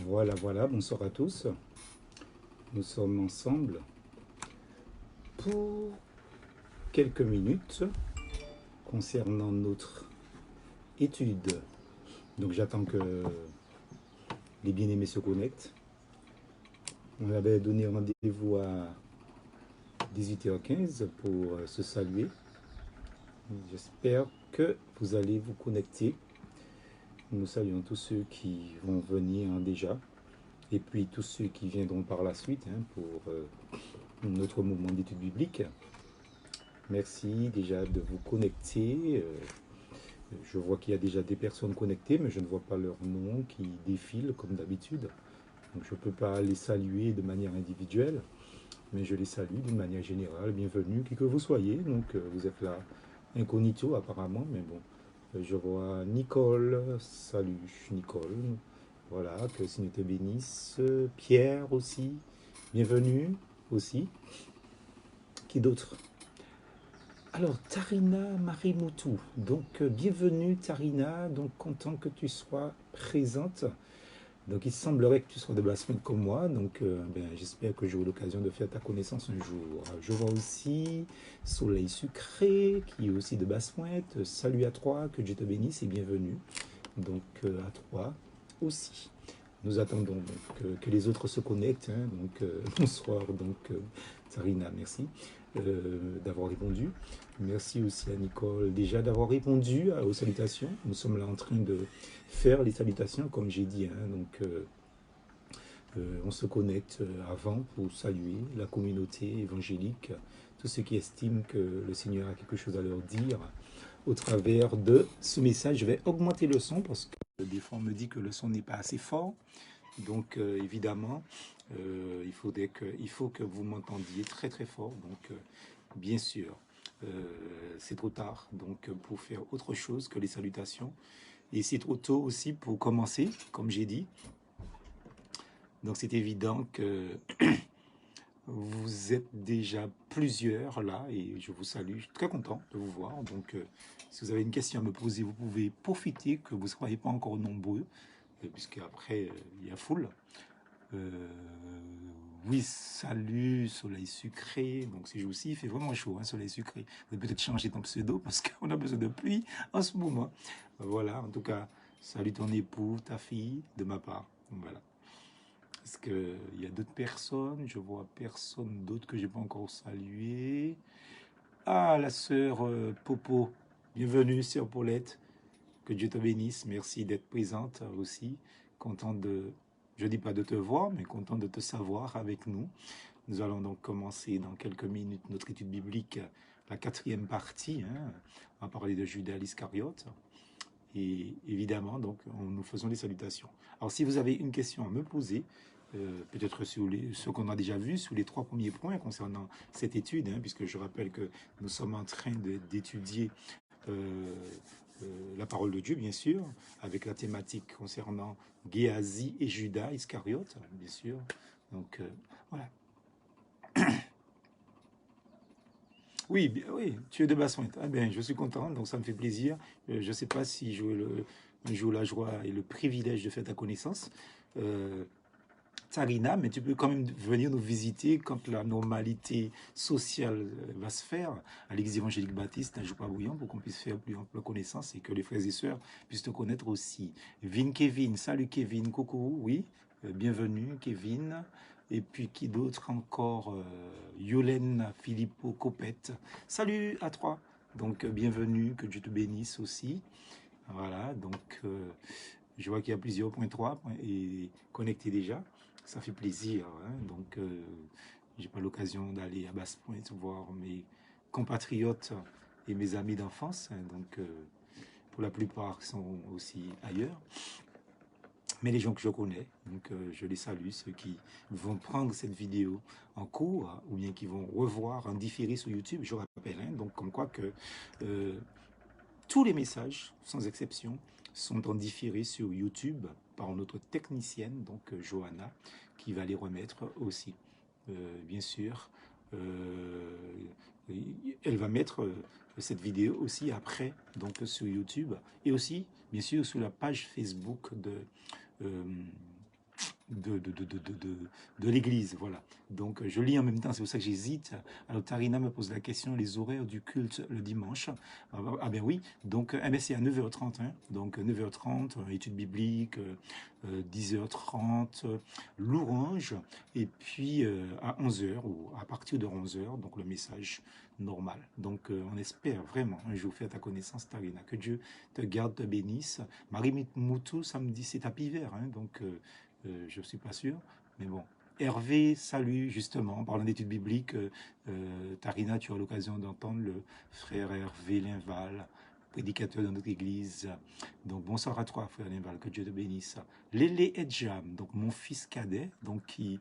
Voilà, voilà, bonsoir à tous. Nous sommes ensemble pour quelques minutes concernant notre étude. Donc j'attends que les bien-aimés se connectent. On avait donné rendez-vous à 18h15 pour se saluer. J'espère que vous allez vous connecter. Nous saluons tous ceux qui vont venir déjà et puis tous ceux qui viendront par la suite pour notre mouvement d'études bibliques. Merci déjà de vous connecter. Je vois qu'il y a déjà des personnes connectées, mais je ne vois pas leur nom qui défilent comme d'habitude. Donc je ne peux pas les saluer de manière individuelle, mais je les salue d'une manière générale. Bienvenue, qui que vous soyez. Donc vous êtes là incognito apparemment, mais bon. Je vois Nicole. Salut Nicole. Voilà, que le Seigneur te bénisse. Pierre aussi. Bienvenue aussi. Qui d'autre? Alors, Tarina Marimoutou, donc bienvenue Tarina, donc content que tu sois présente. Donc il semblerait que tu sois de Blasphème comme moi, donc j'espère que j'aurai l'occasion de faire ta connaissance un jour. Je vois aussi Soleil Sucré, qui est aussi de Basse-Pointe. Salut à toi, que Dieu te bénisse et bienvenue. Donc à toi aussi. Nous attendons donc que les autres se connectent. Donc bonsoir donc Sarina, merci d'avoir répondu. Merci aussi à Nicole déjà d'avoir répondu aux salutations. Nous sommes là en train de faire les salutations comme j'ai dit. Donc on se connecte avant pour saluer la communauté évangélique, tous ceux qui estiment que le Seigneur a quelque chose à leur dire au travers de ce message. Je vais augmenter le son parce que des fois on me dit que le son n'est pas assez fort. Donc évidemment, il faut que vous m'entendiez très très fort. Donc bien sûr, c'est trop tard donc pour faire autre chose que les salutations. Et c'est trop tôt aussi pour commencer, comme j'ai dit. Donc c'est évident que vous êtes déjà plusieurs là et je vous salue. Je suis très content de vous voir. Donc si vous avez une question à me poser, vous pouvez profiter que vous ne soyez pas encore nombreux, puisque après il y a foule. Oui, salut, soleil sucré. Donc c'est aussi, il fait vraiment chaud, soleil sucré. Vous avez peut-être changé ton pseudo parce qu'on a besoin de pluie en ce moment. Voilà, en tout cas, salut ton époux, ta fille, de ma part. Voilà. Est-ce qu'il y a d'autres personnes? Je vois personne d'autre que je n'ai pas encore salué. Ah, la sœur Popo. Bienvenue, sœur Paulette. Que Dieu te bénisse. Merci d'être présente aussi. Content de, je ne dis pas de te voir, mais content de te savoir avec nous. Nous allons donc commencer dans quelques minutes notre étude biblique, la 4e partie. On va parler de Judas l'Iscariote. Et évidemment, donc, nous faisons les salutations. Alors, si vous avez une question à me poser, peut-être sur ce qu'on a déjà vu, sur les 3 premiers points concernant cette étude, puisque je rappelle que nous sommes en train d'étudier la parole de Dieu, bien sûr, avec la thématique concernant Géasi et Judas Iscariote, bien sûr. Donc, voilà. Oui, oui, tu es de Basse-Pointe. Ah bien, je suis content, donc ça me fait plaisir. Je ne sais pas si j'aurai un jour la joie et le privilège de faire ta connaissance. Tarina, mais tu peux quand même venir nous visiter quand la normalité sociale va se faire à l'église évangélique baptiste à Joupa-Bouillon pour qu'on puisse faire plus ample connaissance et que les frères et sœurs puissent te connaître aussi. Vin Kevin, salut Kevin, coucou, oui, bienvenue Kevin. Et puis qui d'autre encore? Yolène Philippot Copette. Salut à toi. Donc bienvenue, que Dieu te bénisse aussi. Voilà, donc je vois qu'il y a plusieurs points 3 et connectés déjà. Ça fait plaisir. Donc j'ai pas l'occasion d'aller à Basse-Pointe voir mes compatriotes et mes amis d'enfance. Donc pour la plupart sont aussi ailleurs. Mais les gens que je connais, donc je les salue, ceux qui vont prendre cette vidéo en cours ou bien qui vont revoir en différé sur YouTube, je rappelle, donc comme quoi que tous les messages, sans exception, sont en différé sur YouTube par notre technicienne, donc Johanna, qui va les remettre aussi. Bien sûr, elle va mettre cette vidéo aussi après, donc sur YouTube, et aussi, bien sûr, sur la page Facebook de de l'église, voilà. Donc, je lis en même temps, c'est pour ça que j'hésite. Alors, Tarina me pose la question, les horaires du culte le dimanche. Ah ben oui, donc, eh ben, c'est à 9h30, hein. Donc, 9h30, études bibliques, 10h30, louange, et puis à 11h, ou à partir de 11h, donc le message normal. Donc, on espère vraiment un jour faire ta connaissance, Tarina. Que Dieu te garde, te bénisse. Marie Moutou, samedi, c'est tapis vert, hein, donc je ne suis pas sûr, mais bon. Hervé, salut, justement, en parlant d'études bibliques, Tarina, tu as l'occasion d'entendre le frère Hervé Linval, prédicateur de notre église. Donc, bonsoir à toi, frère Linval, que Dieu te bénisse. Lélé Edjam, donc mon fils cadet, donc qui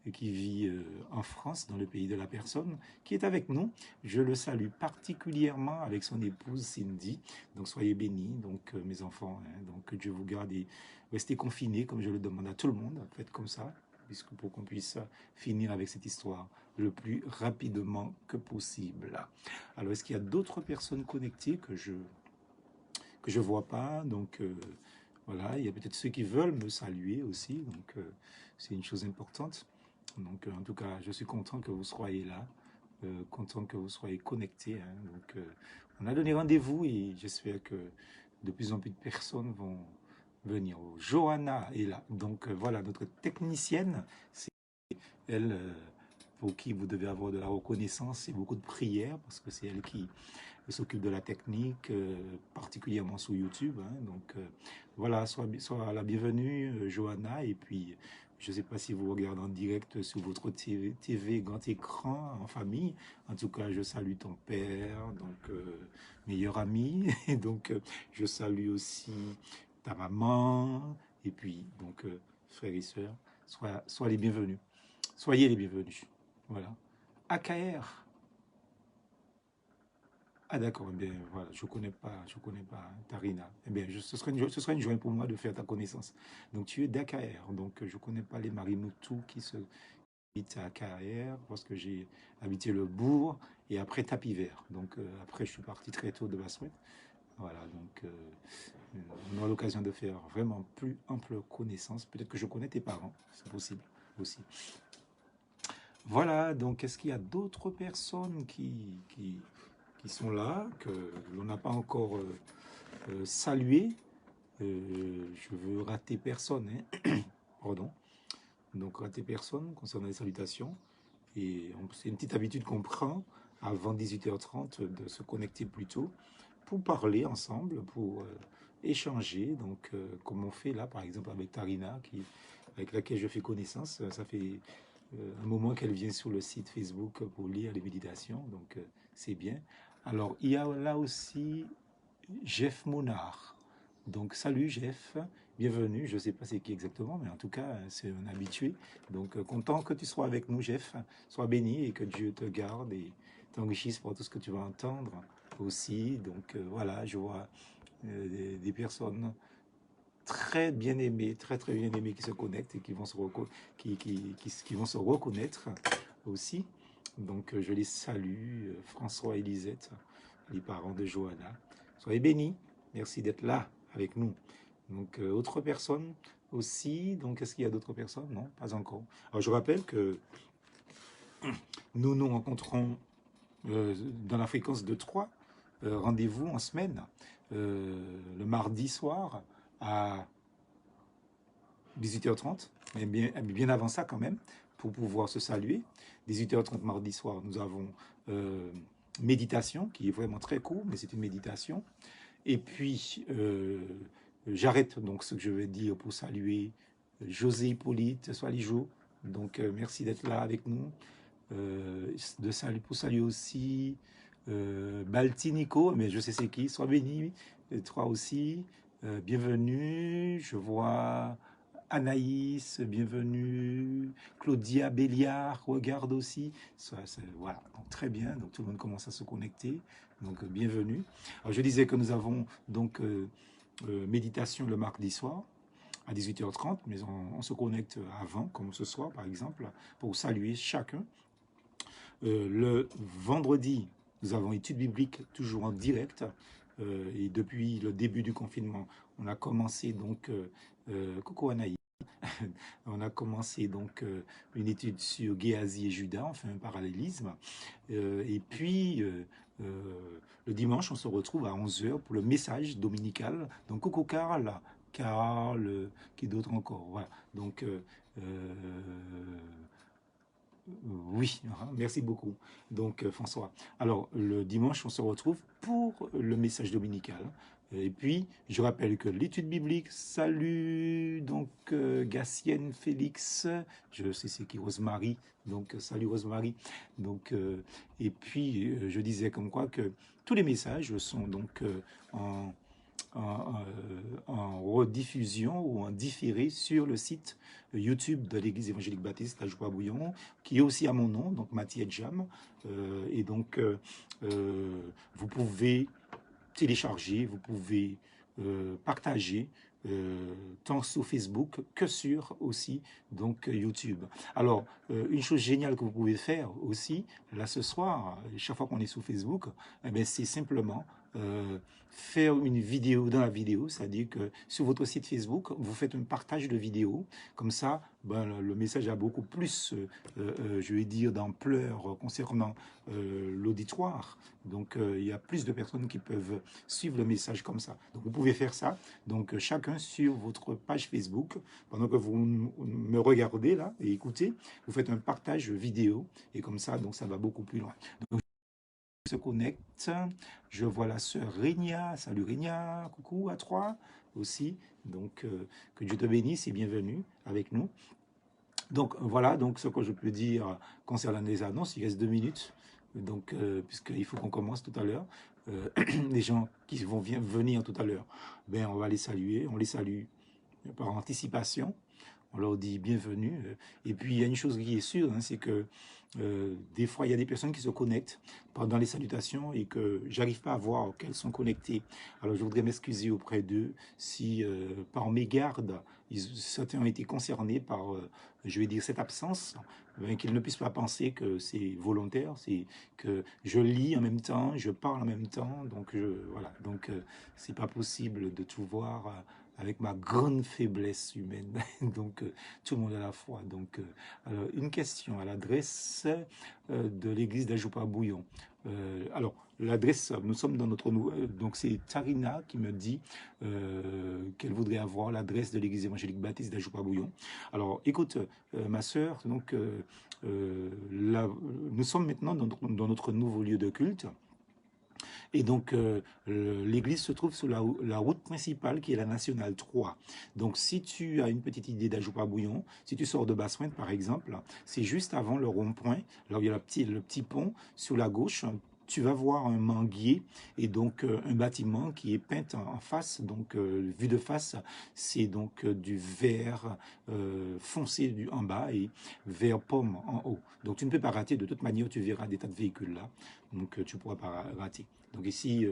vit en France, dans le pays de la personne, qui est avec nous. Je le salue particulièrement avec son épouse Cindy. Donc, soyez bénis, donc mes enfants, hein, donc que Dieu vous garde et restez confinés, comme je le demande à tout le monde. Faites comme ça, puisque pour qu'on puisse finir avec cette histoire le plus rapidement que possible. Alors, est-ce qu'il y a d'autres personnes connectées que je vois pas? Donc, voilà, il y a peut-être ceux qui veulent me saluer aussi, donc c'est une chose importante. Donc, en tout cas, je suis content que vous soyez là, content que vous soyez connectés, hein. Donc, on a donné rendez-vous et j'espère que de plus en plus de personnes vont venir. Oh, Johanna est là. Donc, voilà, notre technicienne, c'est elle pour qui vous devez avoir de la reconnaissance et beaucoup de prières, parce que c'est elle qui s'occupe de la technique, particulièrement sur YouTube, hein. Donc, voilà, sois la bienvenue, Johanna. Et puis, je ne sais pas si vous regardez en direct sur votre TV grand écran en famille. En tout cas, je salue ton père, donc meilleur ami. Et donc, je salue aussi ta maman. Et puis, donc, frères et sœurs, sois les bienvenus. Soyez les bienvenus. Voilà. AKR. Ah d'accord, eh bien voilà, je connais pas hein, Tarina. Eh bien, ce serait une joie pour moi de faire ta connaissance. Donc tu es d'AKR, donc je connais pas les Marimoutou qui se habitent à AKR parce que j'ai habité le bourg et après Tapis-Vert. Donc après je suis parti très tôt de Bassouet. Voilà, donc on aura l'occasion de faire vraiment plus ample connaissance. Peut-être que je connais tes parents, c'est possible aussi. Voilà, donc est-ce qu'il y a d'autres personnes qui sont là, que l'on n'a pas encore salué? Je veux rater personne, hein. Pardon. Donc rater personne concernant les salutations. Et c'est une petite habitude qu'on prend avant 18h30 de se connecter plus tôt pour parler ensemble, pour échanger. Donc, comme on fait là, par exemple, avec Tarina, avec laquelle je fais connaissance. Ça fait un moment qu'elle vient sur le site Facebook pour lire les méditations. Donc, c'est bien. Alors, il y a là aussi Jeff Monard. Donc, salut Jeff, bienvenue. Je ne sais pas c'est qui exactement, mais en tout cas, c'est un habitué. Donc, content que tu sois avec nous, Jeff. Sois béni et que Dieu te garde et t'enrichisse pour tout ce que tu vas entendre aussi. Donc, voilà, je vois des personnes très bien aimées, très très bien aimées qui se connectent et qui vont qui vont se reconnaître aussi. Donc, je les salue, François et Lisette, les parents de Johanna. Soyez bénis. Merci d'être là avec nous. Donc, autre personne aussi. Donc, est-ce qu'il y a d'autres personnes? Non, pas encore. Alors, je rappelle que nous nous rencontrons dans la fréquence de 3 rendez-vous en semaine, le mardi soir à 18h30, mais bien avant ça quand même, pour pouvoir se saluer. 18h30 mardi soir, nous avons méditation, qui est vraiment très court, mais c'est une méditation. Et puis, j'arrête donc ce que je vais dire pour saluer José Hippolyte Soilijo. Donc, merci d'être là avec nous. Pour saluer aussi Baltinico, mais je sais c'est qui, sois béni, et toi aussi, bienvenue, je vois Anaïs, bienvenue, Claudia Béliard, regarde aussi, voilà, donc très bien, donc tout le monde commence à se connecter, donc bienvenue. Alors je disais que nous avons donc méditation le mardi soir, à 18h30, mais on se connecte avant, comme ce soir par exemple, pour saluer chacun. Le vendredi, nous avons études bibliques toujours en direct et depuis le début du confinement, on a commencé donc, coucou Anaïs, on a commencé donc une étude sur Géasi et Judas, enfin un parallélisme. Et puis, le dimanche, on se retrouve à 11 heures pour le message dominical. Donc, coucou Carl, Carl, qui d'autre encore? Voilà. Donc, oui, merci beaucoup. Donc, François. Alors, le dimanche, on se retrouve pour le message dominical. Et puis, je rappelle que l'étude biblique, salut, donc, Gassienne, Félix, je sais c'est qui, Rosemary, donc, salut Rosemary. Donc, et puis, je disais comme quoi que tous les messages sont donc en en rediffusion ou en différé sur le site YouTube de l'Église évangélique baptiste à Joie-Bouillon, qui est aussi à mon nom, donc Mathieu Jam. Et donc, vous pouvez télécharger, vous pouvez partager, tant sur Facebook que sur aussi donc YouTube. Alors, une chose géniale que vous pouvez faire aussi, là ce soir, chaque fois qu'on est sur Facebook, eh bien, c'est simplement faire une vidéo dans la vidéo, c'est-à-dire que sur votre site Facebook, vous faites un partage de vidéo, comme ça, ben, le message a beaucoup plus, je vais dire, d'ampleur concernant l'auditoire. Donc, il y a plus de personnes qui peuvent suivre le message comme ça. Donc, vous pouvez faire ça. Donc, chacun sur votre page Facebook, pendant que vous me regardez là et écoutez, vous faites un partage vidéo et comme ça, donc ça va beaucoup plus loin. Donc, se connecte. Je vois la sœur Régna. Salut Régna, coucou à toi aussi. Donc, que Dieu te bénisse et bienvenue avec nous. Donc, voilà donc ce que je peux dire concernant les annonces. Il reste 2 minutes, donc, puisqu'il faut qu'on commence tout à l'heure. Les gens qui vont venir tout à l'heure, ben, on va les saluer. On les salue par anticipation. On leur dit bienvenue. Et puis, il y a une chose qui est sûre, hein, c'est que des fois, il y a des personnes qui se connectent pendant les salutations et que j'arrive pas à voir qu'elles sont connectées. Alors, je voudrais m'excuser auprès d'eux si, par mégarde, certains ont été concernés par, je vais dire, cette absence, ben, qu'ils ne puissent pas penser que c'est volontaire, c'est que je lis en même temps, je parle en même temps, donc voilà. Donc, c'est pas possible de tout voir avec ma grande faiblesse humaine. Donc, tout le monde à la fois. Donc, alors, une question à l'adresse de l'église d'Ajoupa-Bouillon. Alors, l'adresse, nous sommes dans notre donc c'est Tarina qui me dit qu'elle voudrait avoir l'adresse de l'église évangélique baptiste d'Ajoupa-Bouillon. Alors, écoute, ma sœur, donc, nous sommes maintenant dans notre nouveau lieu de culte. Et donc, l'église se trouve sur la route principale qui est la nationale 3. Donc, si tu as une petite idée d'Ajoupa-Bouillon, si tu sors de Basse-Pointe, par exemple, c'est juste avant le rond-point. Alors, il y a le petit pont sur la gauche. Tu vas voir un manguier et donc un bâtiment qui est peint en face. Donc, vue de face, c'est donc du vert foncé en bas et vert pomme en haut. Donc, tu ne peux pas rater. De toute manière, tu verras des tas de véhicules là. Donc, tu ne pourras pas rater. Donc ici,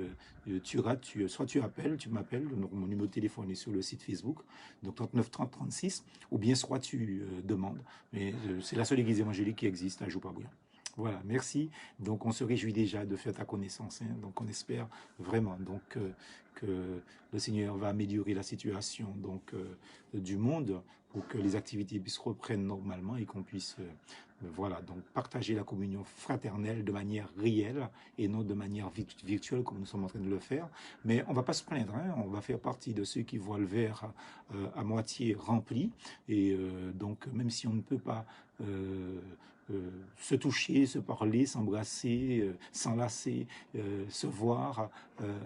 tu rates, soit tu appelles, tu m'appelles, mon numéro de téléphone est sur le site Facebook, donc 39 30 36, ou bien soit tu demandes. Mais c'est la seule église évangélique qui existe à Joupa-Bouillon. Voilà, merci. Donc on se réjouit déjà de faire ta connaissance. Hein. Donc on espère vraiment donc, que le Seigneur va améliorer la situation donc, du monde pour que les activités puissent reprendre normalement et qu'on puisse voilà, donc partager la communion fraternelle de manière réelle et non de manière virtuelle comme nous sommes en train de le faire. Mais on ne va pas se plaindre, hein, on va faire partie de ceux qui voient le verre à moitié rempli. Et donc même si on ne peut pas se toucher, se parler, s'embrasser, s'enlacer, se voir,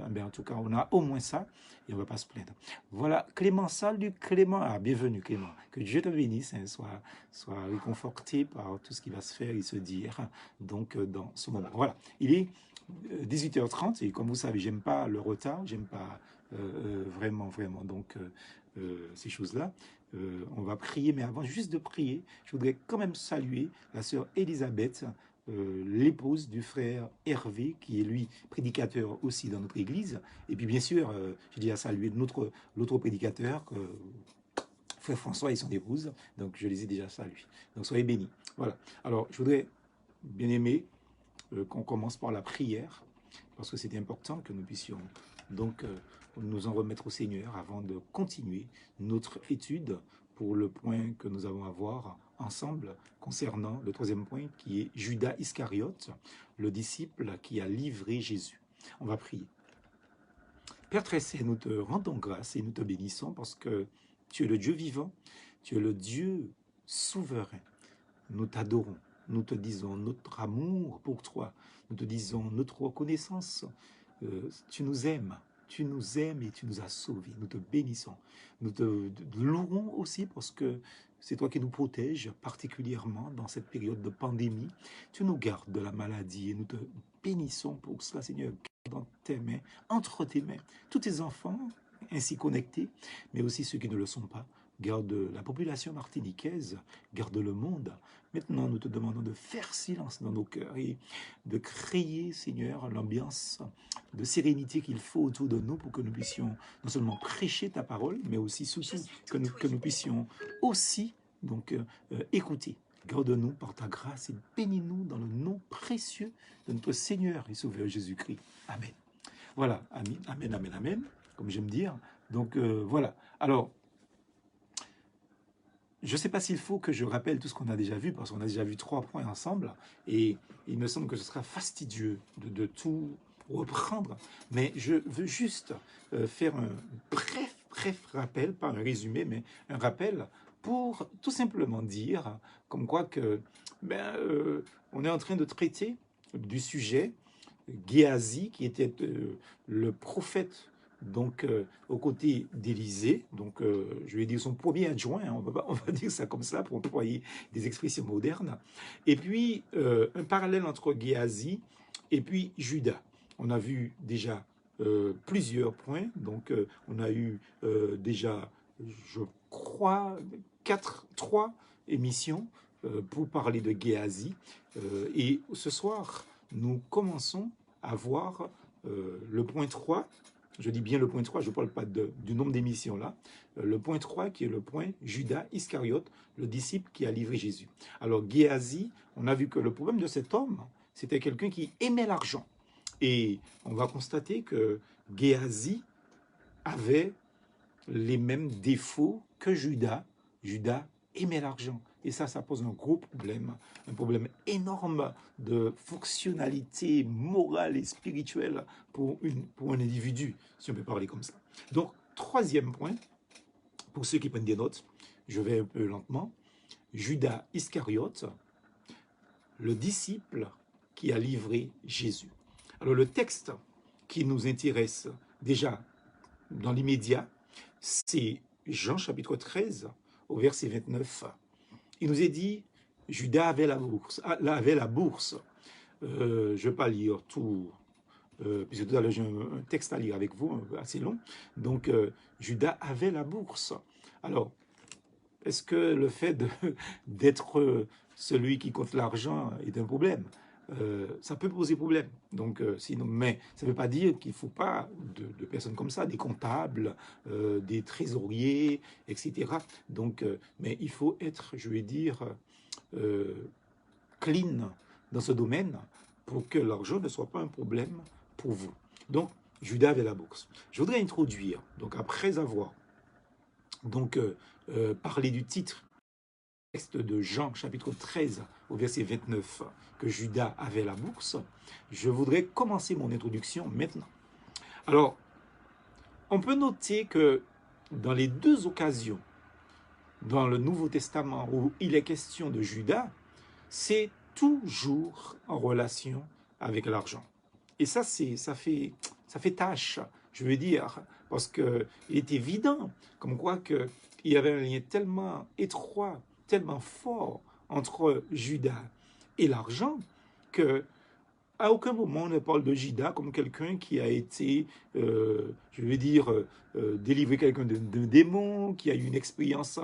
ben en tout cas on a au moins ça et on ne va pas se plaindre. Voilà, Clément, salut Clément, ah, bienvenue Clément, que Dieu te bénisse, hein, soit réconforté par tout ce qui va se faire et se dire donc dans ce moment. Voilà, il est 18h30 et comme vous savez, j'aime pas le retard, j'aime pas vraiment donc ces choses-là. On va prier, mais avant juste de prier, je voudrais quand même saluer la sœur Elisabeth, l'épouse du frère Hervé, qui est lui prédicateur aussi dans notre église. Et puis bien sûr, je dis à saluer l'autre prédicateur, frère François et son épouse. Donc je les ai déjà salués. Donc soyez bénis. Voilà. Alors je voudrais bien aimer qu'on commence par la prière, parce que c'est important que nous puissions Donc, nous en remettre au Seigneur avant de continuer notre étude pour le point que nous allons avoir ensemble concernant le troisième point qui est Judas Iscariote, le disciple qui a livré Jésus. On va prier. Père très saint, nous te rendons grâce et nous te bénissons parce que tu es le Dieu vivant, tu es le Dieu souverain. Nous t'adorons, nous te disons notre amour pour toi, nous te disons notre reconnaissance. Tu nous aimes et tu nous as sauvés. Nous te bénissons. Nous te louons aussi parce que c'est toi qui nous protèges particulièrement dans cette période de pandémie. Tu nous gardes de la maladie et nous te bénissons pour cela, Seigneur. Dans tes mains, entre tes mains, tous tes enfants ainsi connectés, mais aussi ceux qui ne le sont pas. Garde la population martiniquaise, garde le monde. Maintenant, nous te demandons de faire silence dans nos cœurs et de créer, Seigneur, l'ambiance de sérénité qu'il faut autour de nous pour que nous puissions non seulement prêcher ta parole, mais aussi surtout que nous puissions aussi donc écouter. Garde-nous par ta grâce et bénis-nous dans le nom précieux de notre Seigneur et Sauveur Jésus-Christ. Amen. Voilà, amen, amen, amen, amen, comme j'aime dire. Donc voilà. Alors, je ne sais pas s'il faut que je rappelle tout ce qu'on a déjà vu, parce qu'on a déjà vu 3 points ensemble, et il me semble que ce sera fastidieux de tout reprendre, mais je veux juste faire un bref rappel, pas un résumé, mais un rappel pour tout simplement dire, comme quoi que on est en train de traiter du sujet Géasi, qui était le prophète donc aux côtés d'Élisée, donc je vais dire son premier adjoint, hein, on va dire ça comme ça pour employer des expressions modernes, et puis un parallèle entre Géasi et puis Judas. On a vu déjà plusieurs points, donc on a eu déjà, je crois, 3 émissions pour parler de Géasi, et ce soir, nous commençons à voir le point 3, je dis bien le point 3, je ne parle pas du nombre d'émissions là, le point 3 qui est le point Judas Iscariote, le disciple qui a livré Jésus. Alors Géasi, on a vu que le problème de cet homme, c'était quelqu'un qui aimait l'argent. Et on va constater que Géasi avait les mêmes défauts que Judas. Judas aimait l'argent. Et ça pose un gros problème, un problème énorme de fonctionnalité morale et spirituelle pour un individu, si on peut parler comme ça. Donc, troisième point, pour ceux qui prennent des notes, je vais un peu lentement. Judas Iscariote, le disciple qui a livré Jésus. Alors, le texte qui nous intéresse déjà dans l'immédiat, c'est Jean chapitre 13, au verset 29. Il nous est dit, Judas avait la bourse. Je ne vais pas lire tout, puisque tout à l'heure j'ai un texte à lire avec vous, assez long. Donc, Judas avait la bourse. Alors, est-ce que le fait d'être celui qui compte l'argent est un problème? Ça peut poser problème. Donc, sinon, mais ça ne veut pas dire qu'il ne faut pas de personnes comme ça, des comptables, des trésoriers, etc. Donc, mais il faut être, je vais dire, clean dans ce domaine pour que l'argent ne soit pas un problème pour vous. Donc, Judas avait la bourse. Je voudrais introduire, donc après avoir donc, parlé du titre, texte de Jean, chapitre 13, au verset 29, que Judas avait la bourse, je voudrais commencer mon introduction maintenant. Alors, on peut noter que dans les 2 occasions, dans le Nouveau Testament, où il est question de Judas, c'est toujours en relation avec l'argent. Et ça fait tâche, je veux dire, parce qu'il est évident, comme quoi qu'il y avait un lien tellement étroit, tellement fort entre Judas et l'argent, que à aucun moment on ne parle de Judas comme quelqu'un qui a été, je vais dire, délivré quelqu'un d'un démon, qui a eu une expérience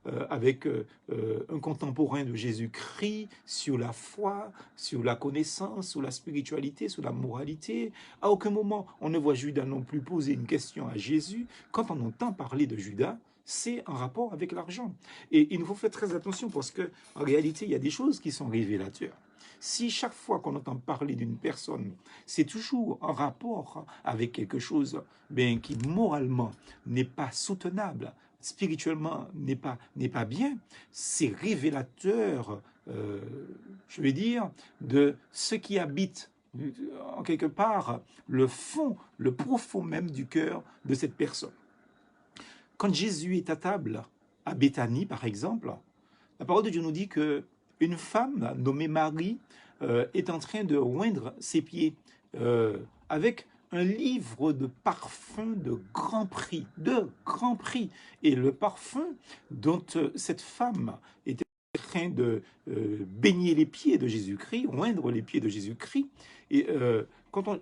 avec un contemporain de Jésus-Christ sur la foi, sur la connaissance, sur la spiritualité, sur la moralité. À aucun moment on ne voit Judas non plus poser une question à Jésus. Quand on entend parler de Judas, c'est en rapport avec l'argent. Et il nous faut faire très attention parce que en réalité, il y a des choses qui sont révélateurs. Si chaque fois qu'on entend parler d'une personne, c'est toujours en rapport avec quelque chose qui moralement n'est pas soutenable, spirituellement n'est pas bien, c'est révélateur, je vais dire, de ce qui habite en quelque part le fond, le profond même du cœur de cette personne. Quand Jésus est à table à Béthanie, par exemple, la parole de Dieu nous dit que une femme nommée Marie est en train de oindre ses pieds avec un livre de parfum de grand prix, Et le parfum dont cette femme était en train de baigner les pieds de Jésus-Christ, oindre les pieds de Jésus-Christ. Et quand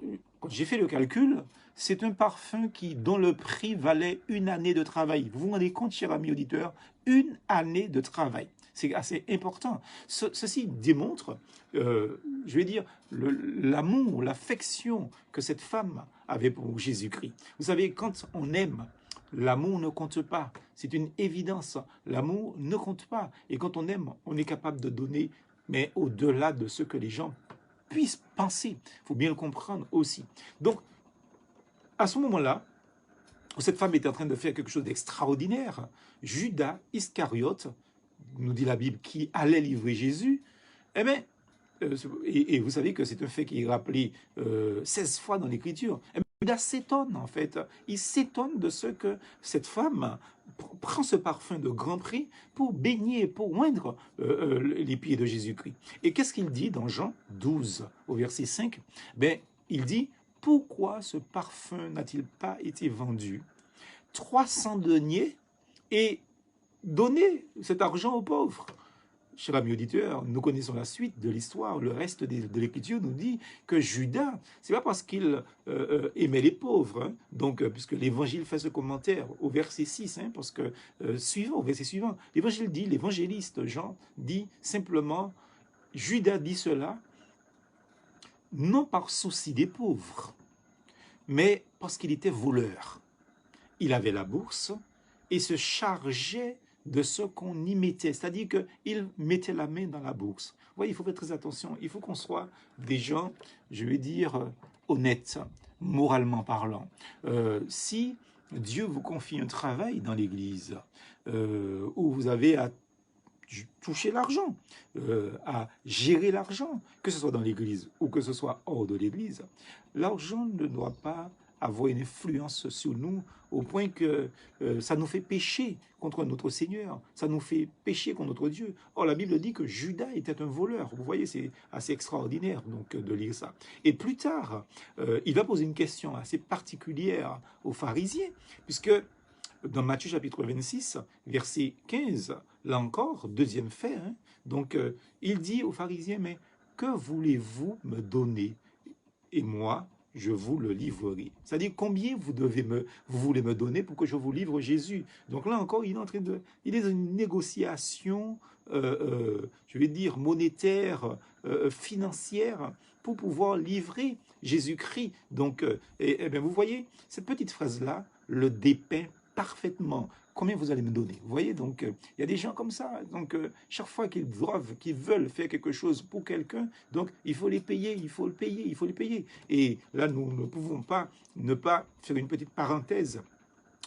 j'ai fait le calcul, c'est un parfum dont le prix valait une année de travail. Vous vous rendez compte, cher ami auditeur, une année de travail. C'est assez important. Ceci démontre, je vais dire, l'amour, l'affection que cette femme avait pour Jésus-Christ. Vous savez, quand on aime, l'amour ne compte pas. C'est une évidence. L'amour ne compte pas. Et quand on aime, on est capable de donner, mais au-delà de ce que les gens puissent penser. Il faut bien le comprendre aussi. Donc, à ce moment-là, où cette femme était en train de faire quelque chose d'extraordinaire, Judas Iscariote, nous dit la Bible, qui allait livrer Jésus, eh bien, et vous savez que c'est un fait qui est rappelé 16 fois dans l'Écriture, eh bien, Judas s'étonne en fait, il s'étonne de ce que cette femme prend ce parfum de grand prix pour baigner, pour oindre les pieds de Jésus-Christ. Et qu'est-ce qu'il dit dans Jean 12, au verset 5? Ben, il dit, pourquoi ce parfum n'a-t-il pas été vendu 300 deniers et donner cet argent aux pauvres? Cher ami auditeur, nous connaissons la suite de l'histoire. Le reste de l'Écriture nous dit que Judas, c'est pas parce qu'il aimait les pauvres, hein, donc puisque l'Évangile fait ce commentaire au verset 6, hein, parce que au verset suivant, l'Évangile dit, l'évangéliste Jean dit simplement, Judas dit cela non par souci des pauvres, mais parce qu'il était voleur. Il avait la bourse et se chargeait de ce qu'on y mettait, c'est-à-dire qu'il mettait la main dans la bourse. Vous voyez, il faut faire très attention, il faut qu'on soit des gens, je vais dire, honnêtes, moralement parlant. Si Dieu vous confie un travail dans l'Église, où vous avez à toucher l'argent, à gérer l'argent, que ce soit dans l'Église ou que ce soit hors de l'Église, l'argent ne doit pas avoir une influence sur nous au point que ça nous fait pécher contre notre Seigneur, ça nous fait pécher contre notre Dieu. Or, la Bible dit que Judas était un voleur. Vous voyez, c'est assez extraordinaire donc de lire ça. Et plus tard, il va poser une question assez particulière aux pharisiens, puisque dans Matthieu chapitre 26, verset 15, là encore, deuxième fait, hein, donc il dit aux pharisiens, mais que voulez-vous me donner? Et moi, je vous le livrerai. C'est-à-dire, combien vous voulez me donner pour que je vous livre Jésus? Donc là encore, il est dans une négociation, je vais dire, monétaire, financière, pour pouvoir livrer Jésus-Christ. Donc, et bien, vous voyez, cette petite phrase-là le dépeint parfaitement. Combien vous allez me donner? Vous voyez, donc, il y a des gens comme ça. Donc, chaque fois qu'ils veulent faire quelque chose pour quelqu'un, donc, il faut les payer, il faut le payer, il faut les payer. Et là, nous ne pouvons pas ne pas faire une petite parenthèse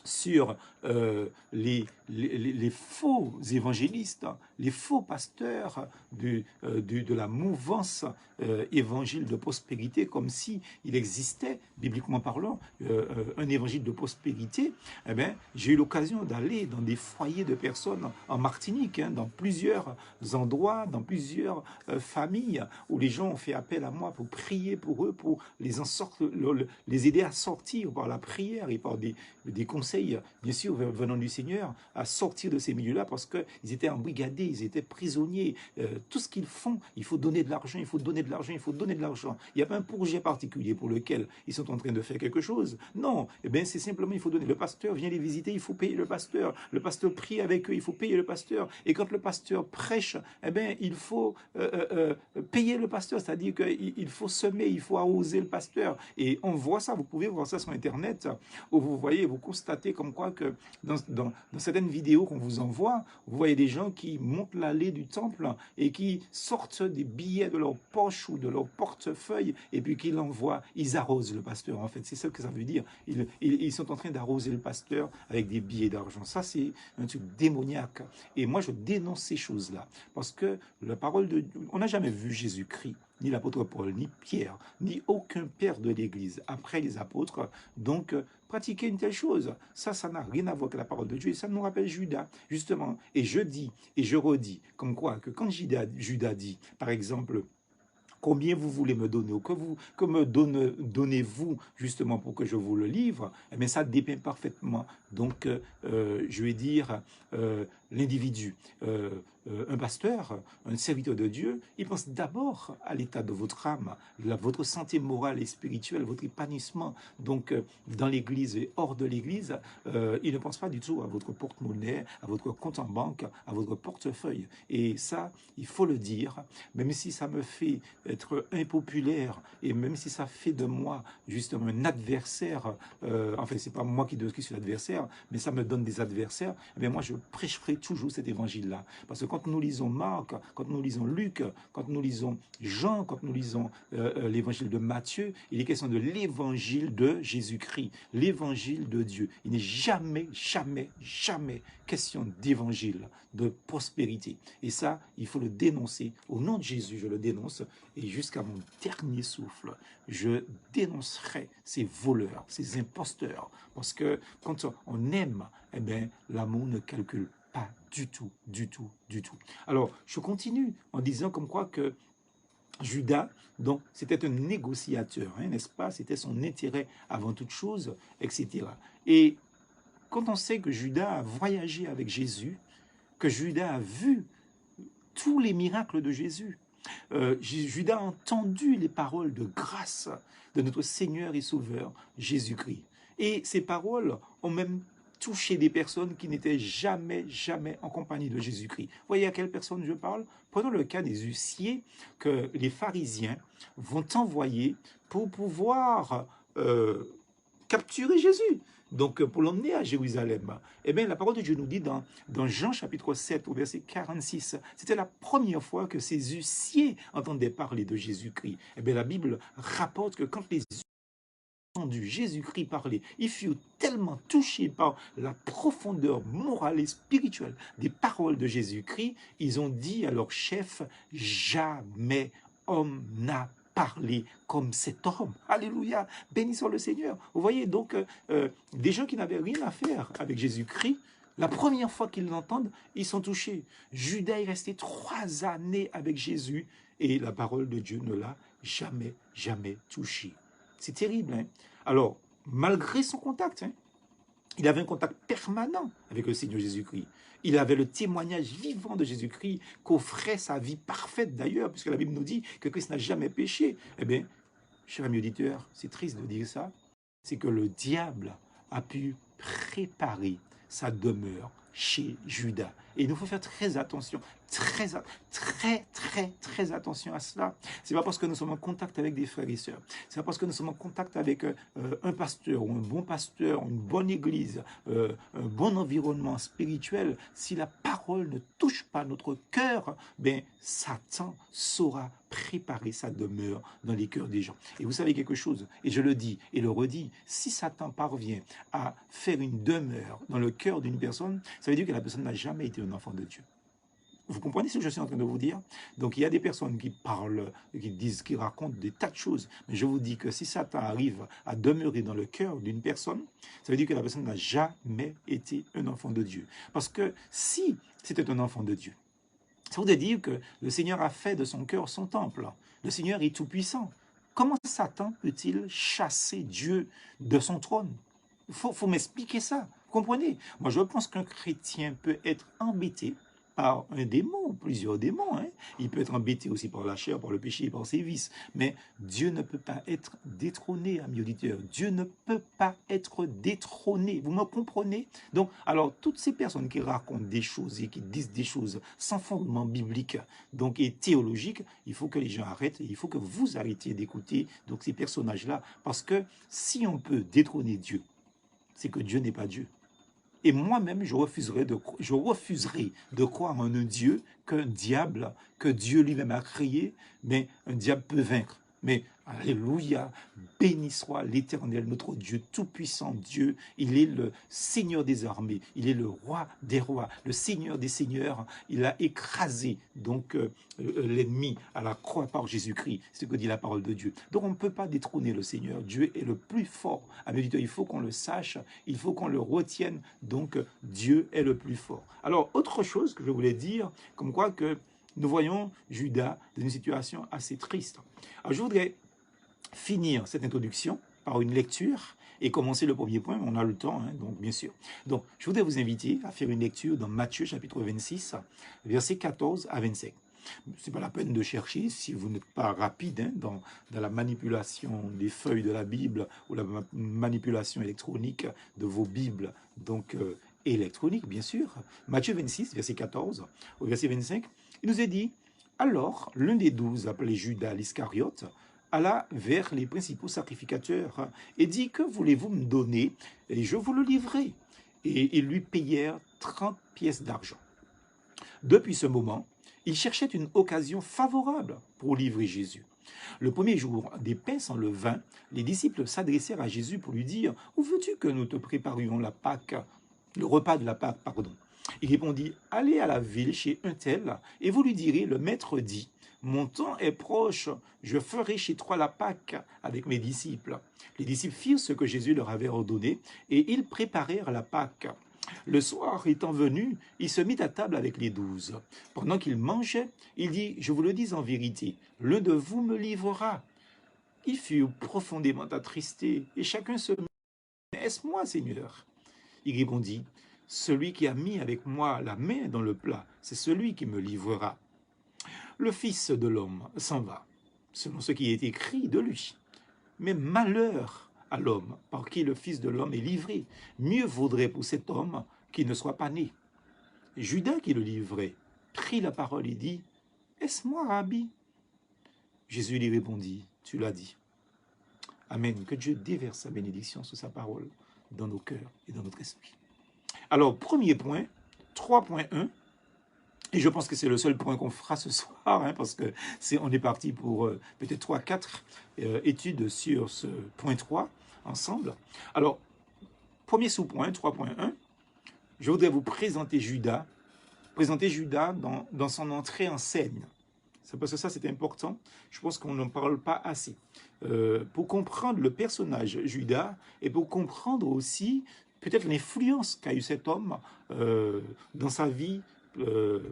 sur les faux évangélistes, les faux pasteurs de la mouvance évangile de prospérité, comme si il existait, bibliquement parlant, un évangile de prospérité. Eh bien, j'ai eu l'occasion d'aller dans des foyers de personnes en Martinique, hein, dans plusieurs endroits, dans plusieurs familles, où les gens ont fait appel à moi pour prier pour eux, pour les aider à sortir par la prière et par des conseils, bien sûr, venant du Seigneur, à sortir de ces milieux-là parce qu'ils étaient embrigadés, ils étaient prisonniers. Tout ce qu'ils font, il faut donner de l'argent, il faut donner de l'argent, il faut donner de l'argent. Il n'y a pas un projet particulier pour lequel ils sont en train de faire quelque chose. Non, eh bien, c'est simplement, il faut donner. Le pasteur vient les visiter, il faut payer le pasteur. Le pasteur prie avec eux, il faut payer le pasteur. Et quand le pasteur prêche, eh bien, il faut payer le pasteur, c'est-à-dire qu'il faut semer, il faut arroser le pasteur. Et on voit ça, vous pouvez voir ça sur Internet, où vous voyez, vous constatez comme quoi que dans certaines certaines vidéos qu'on vous envoie, vous voyez des gens qui montent l'allée du temple et qui sortent des billets de leur poche ou de leur portefeuille et puis qui l'envoient, ils arrosent le pasteur. En fait, c'est ça que ça veut dire. Ils sont en train d'arroser le pasteur avec des billets d'argent. Ça, c'est un truc démoniaque. Et moi, je dénonce ces choses-là parce que la parole de Dieu, on n'a jamais vu Jésus-Christ, ni l'apôtre Paul, ni Pierre, ni aucun père de l'Église après les apôtres. Donc, pratiquer une telle chose, ça n'a rien à voir avec la parole de Dieu. Et ça nous rappelle Judas, justement. Et je dis, et je redis, comme quoi, que quand Judas dit, par exemple, combien vous voulez me donner, ou que me donnez-vous justement pour que je vous le livre, eh bien, ça dépeint parfaitement. Donc, je vais dire, l'individu, un pasteur, un serviteur de Dieu, il pense d'abord à l'état de votre âme, votre santé morale et spirituelle, votre épanouissement. Donc, dans l'Église et hors de l'Église, il ne pense pas du tout à votre porte-monnaie, à votre compte en banque, à votre portefeuille. Et ça, il faut le dire, même si ça me fait être impopulaire et même si ça fait de moi justement un adversaire, enfin, c'est pas moi qui suis l'adversaire, mais ça me donne des adversaires, eh bien moi je prêcherai toujours cet évangile-là. Parce que quand nous lisons Marc, quand nous lisons Luc, quand nous lisons Jean, quand nous lisons l'évangile de Matthieu, il est question de l'évangile de Jésus-Christ, l'évangile de Dieu. Il n'est jamais, jamais, jamais question d'évangile, de prospérité. Et ça, il faut le dénoncer. Au nom de Jésus, je le dénonce. Et jusqu'à mon dernier souffle, je dénoncerai ces voleurs, ces imposteurs. Parce que quand on aime, eh bien, l'amour ne calcule pas du tout, du tout, du tout. Alors, je continue en disant comme quoi que Judas, donc, c'était un négociateur, hein, n'est-ce pas? C'était son intérêt avant toute chose, etc. Et quand on sait que Judas a voyagé avec Jésus, que Judas a vu tous les miracles de Jésus, Judas a entendu les paroles de grâce de notre Seigneur et Sauveur Jésus-Christ. Et ces paroles ont même touché des personnes qui n'étaient jamais, jamais en compagnie de Jésus-Christ. Vous voyez à quelle personne je parle? Prenons le cas des huissiers que les pharisiens vont envoyer pour pouvoir capturer Jésus. Donc, pour l'emmener à Jérusalem. Eh bien, la parole de Dieu nous dit dans Jean chapitre 7, au verset 46, c'était la première fois que ces huissiers entendaient parler de Jésus-Christ. Eh bien, la Bible rapporte que quand les huissiers ont entendu Jésus-Christ parler, ils furent tellement touchés par la profondeur morale et spirituelle des paroles de Jésus-Christ, ils ont dit à leur chef, jamais homme n'a parler comme cet homme. Alléluia, bénissons le Seigneur. Vous voyez donc des gens qui n'avaient rien à faire avec Jésus-Christ, la première fois qu'ils l'entendent, ils sont touchés. Judas est resté 3 années avec Jésus et la parole de Dieu ne l'a jamais, jamais touché. C'est terrible, hein? Alors, malgré son contact, hein, il avait un contact permanent avec le Seigneur Jésus-Christ. Il avait le témoignage vivant de Jésus-Christ qu'offrait sa vie parfaite d'ailleurs, puisque la Bible nous dit que Christ n'a jamais péché. Eh bien, cher ami auditeur, c'est triste de dire ça, c'est que le diable a pu préparer sa demeure chez Judas. Et il nous faut faire très attention, très attention à cela. C'est pas parce que nous sommes en contact avec des frères et sœurs, c'est pas parce que nous sommes en contact avec un pasteur ou un bon pasteur, une bonne église, un bon environnement spirituel, si la parole ne touche pas notre cœur, ben Satan saura préparer sa demeure dans les cœurs des gens. Et vous savez quelque chose, et je le dis et le redis, si Satan parvient à faire une demeure dans le cœur d'une personne, ça veut dire que la personne n'a jamais été un enfant de Dieu. Vous comprenez ce que je suis en train de vous dire? Donc il y a des personnes qui parlent, qui disent, qui racontent des tas de choses. Mais je vous dis que si Satan arrive à demeurer dans le cœur d'une personne, ça veut dire que la personne n'a jamais été un enfant de Dieu. Parce que si c'était un enfant de Dieu, ça voudrait dire que le Seigneur a fait de son cœur son temple. Le Seigneur est tout-puissant. Comment Satan peut-il chasser Dieu de son trône? Il faut m'expliquer ça. Vous comprenez? Moi, je pense qu'un chrétien peut être embêté par un démon, plusieurs démons. Hein. Il peut être embêté aussi par la chair, par le péché, par ses vices. Mais Dieu ne peut pas être détrôné, amis auditeurs. Dieu ne peut pas être détrôné. Vous me comprenez? Donc, alors, toutes ces personnes qui racontent des choses et qui disent des choses sans fondement biblique donc, et théologique, il faut que les gens arrêtent. Il faut que vous arrêtiez d'écouter donc, ces personnages-là. Parce que si on peut détrôner Dieu, c'est que Dieu n'est pas Dieu. Et moi-même, je refuserai de croire en un Dieu qu'un diable, que Dieu lui-même a créé, mais un diable peut vaincre. Mais, alléluia, béni soit l'Éternel, notre Dieu tout-puissant Dieu. Il est le Seigneur des armées, il est le roi des rois, le Seigneur des seigneurs. Il a écrasé donc l'ennemi à la croix par Jésus-Christ, c'est ce que dit la parole de Dieu. Donc on ne peut pas détrôner le Seigneur. Dieu est le plus fort. Il faut qu'on le sache, il faut qu'on le retienne. Donc Dieu est le plus fort. Alors autre chose que je voulais dire, comme quoi que nous voyons Judas dans une situation assez triste. Alors je voudrais finir cette introduction par une lecture et commencer le premier point. On a le temps, hein, donc bien sûr. Donc je voudrais vous inviter à faire une lecture dans Matthieu chapitre 26, versets 14 à 25. Ce n'est pas la peine de chercher si vous n'êtes pas rapide hein, dans la manipulation des feuilles de la Bible ou la manipulation électronique de vos Bibles, donc électroniques bien sûr. Matthieu 26, verset 14 au verset 25, il nous est dit, alors l'un des 12, appelé Judas l'Iscariote, alla vers les principaux sacrificateurs et dit, que voulez-vous me donner et je vous le livrerai. Et ils lui payèrent 30 pièces d'argent. Depuis ce moment, il cherchait une occasion favorable pour livrer Jésus. Le premier jour des pains sans levain, les disciples s'adressèrent à Jésus pour lui dire, où veux-tu que nous te préparions la Pâque, le repas de la Pâque, pardon. Il répondit, allez à la ville chez un tel, et vous lui direz, le maître dit, mon temps est proche, je ferai chez toi la Pâque avec mes disciples. Les disciples firent ce que Jésus leur avait ordonné, et ils préparèrent la Pâque. Le soir étant venu, il se mit à table avec les 12. Pendant qu'il mangeait, il dit, je vous le dis en vérité, l'un de vous me livrera. Ils furent profondément attristés, et chacun se dit, est-ce moi, Seigneur? Il répondit, celui qui a mis avec moi la main dans le plat, c'est celui qui me livrera. Le Fils de l'homme s'en va, selon ce qui est écrit de lui. Mais malheur à l'homme par qui le Fils de l'homme est livré. Mieux vaudrait pour cet homme qu'il ne soit pas né. Judas, qui le livrait, prit la parole et dit, « Est-ce moi, Rabbi ?» Jésus lui répondit, « Tu l'as dit. » Amen. Que Dieu déverse sa bénédiction sur sa parole dans nos cœurs et dans notre esprit. Alors, premier point, 3.1. Et je pense que c'est le seul point qu'on fera ce soir, hein, parce que on est parti pour peut-être 3-4 études sur ce point 3 ensemble. Alors, premier sous-point, 3.1, je voudrais vous présenter Judas dans son entrée en scène. C'est parce que ça, c'est important. Je pense qu'on n'en parle pas assez. Pour comprendre le personnage Judas et pour comprendre aussi peut-être l'influence qu'a eu cet homme dans sa vie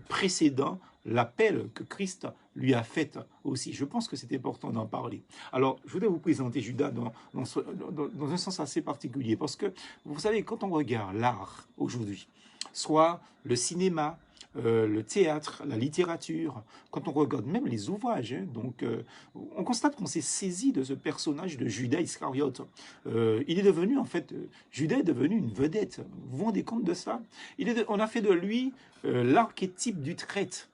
précédant l'appel que Christ lui a fait aussi. Je pense que c'est important d'en parler. Alors, je voudrais vous présenter Judas dans un sens assez particulier, parce que, vous savez, quand on regarde l'art aujourd'hui, soit le cinéma, le théâtre, la littérature, quand on regarde même les ouvrages, hein, donc on constate qu'on s'est saisi de ce personnage de Judas Iscariote. Il est devenu, en fait, Judas est devenu une vedette. Vous vous rendez compte de ça? On a fait de lui l'archétype du traître.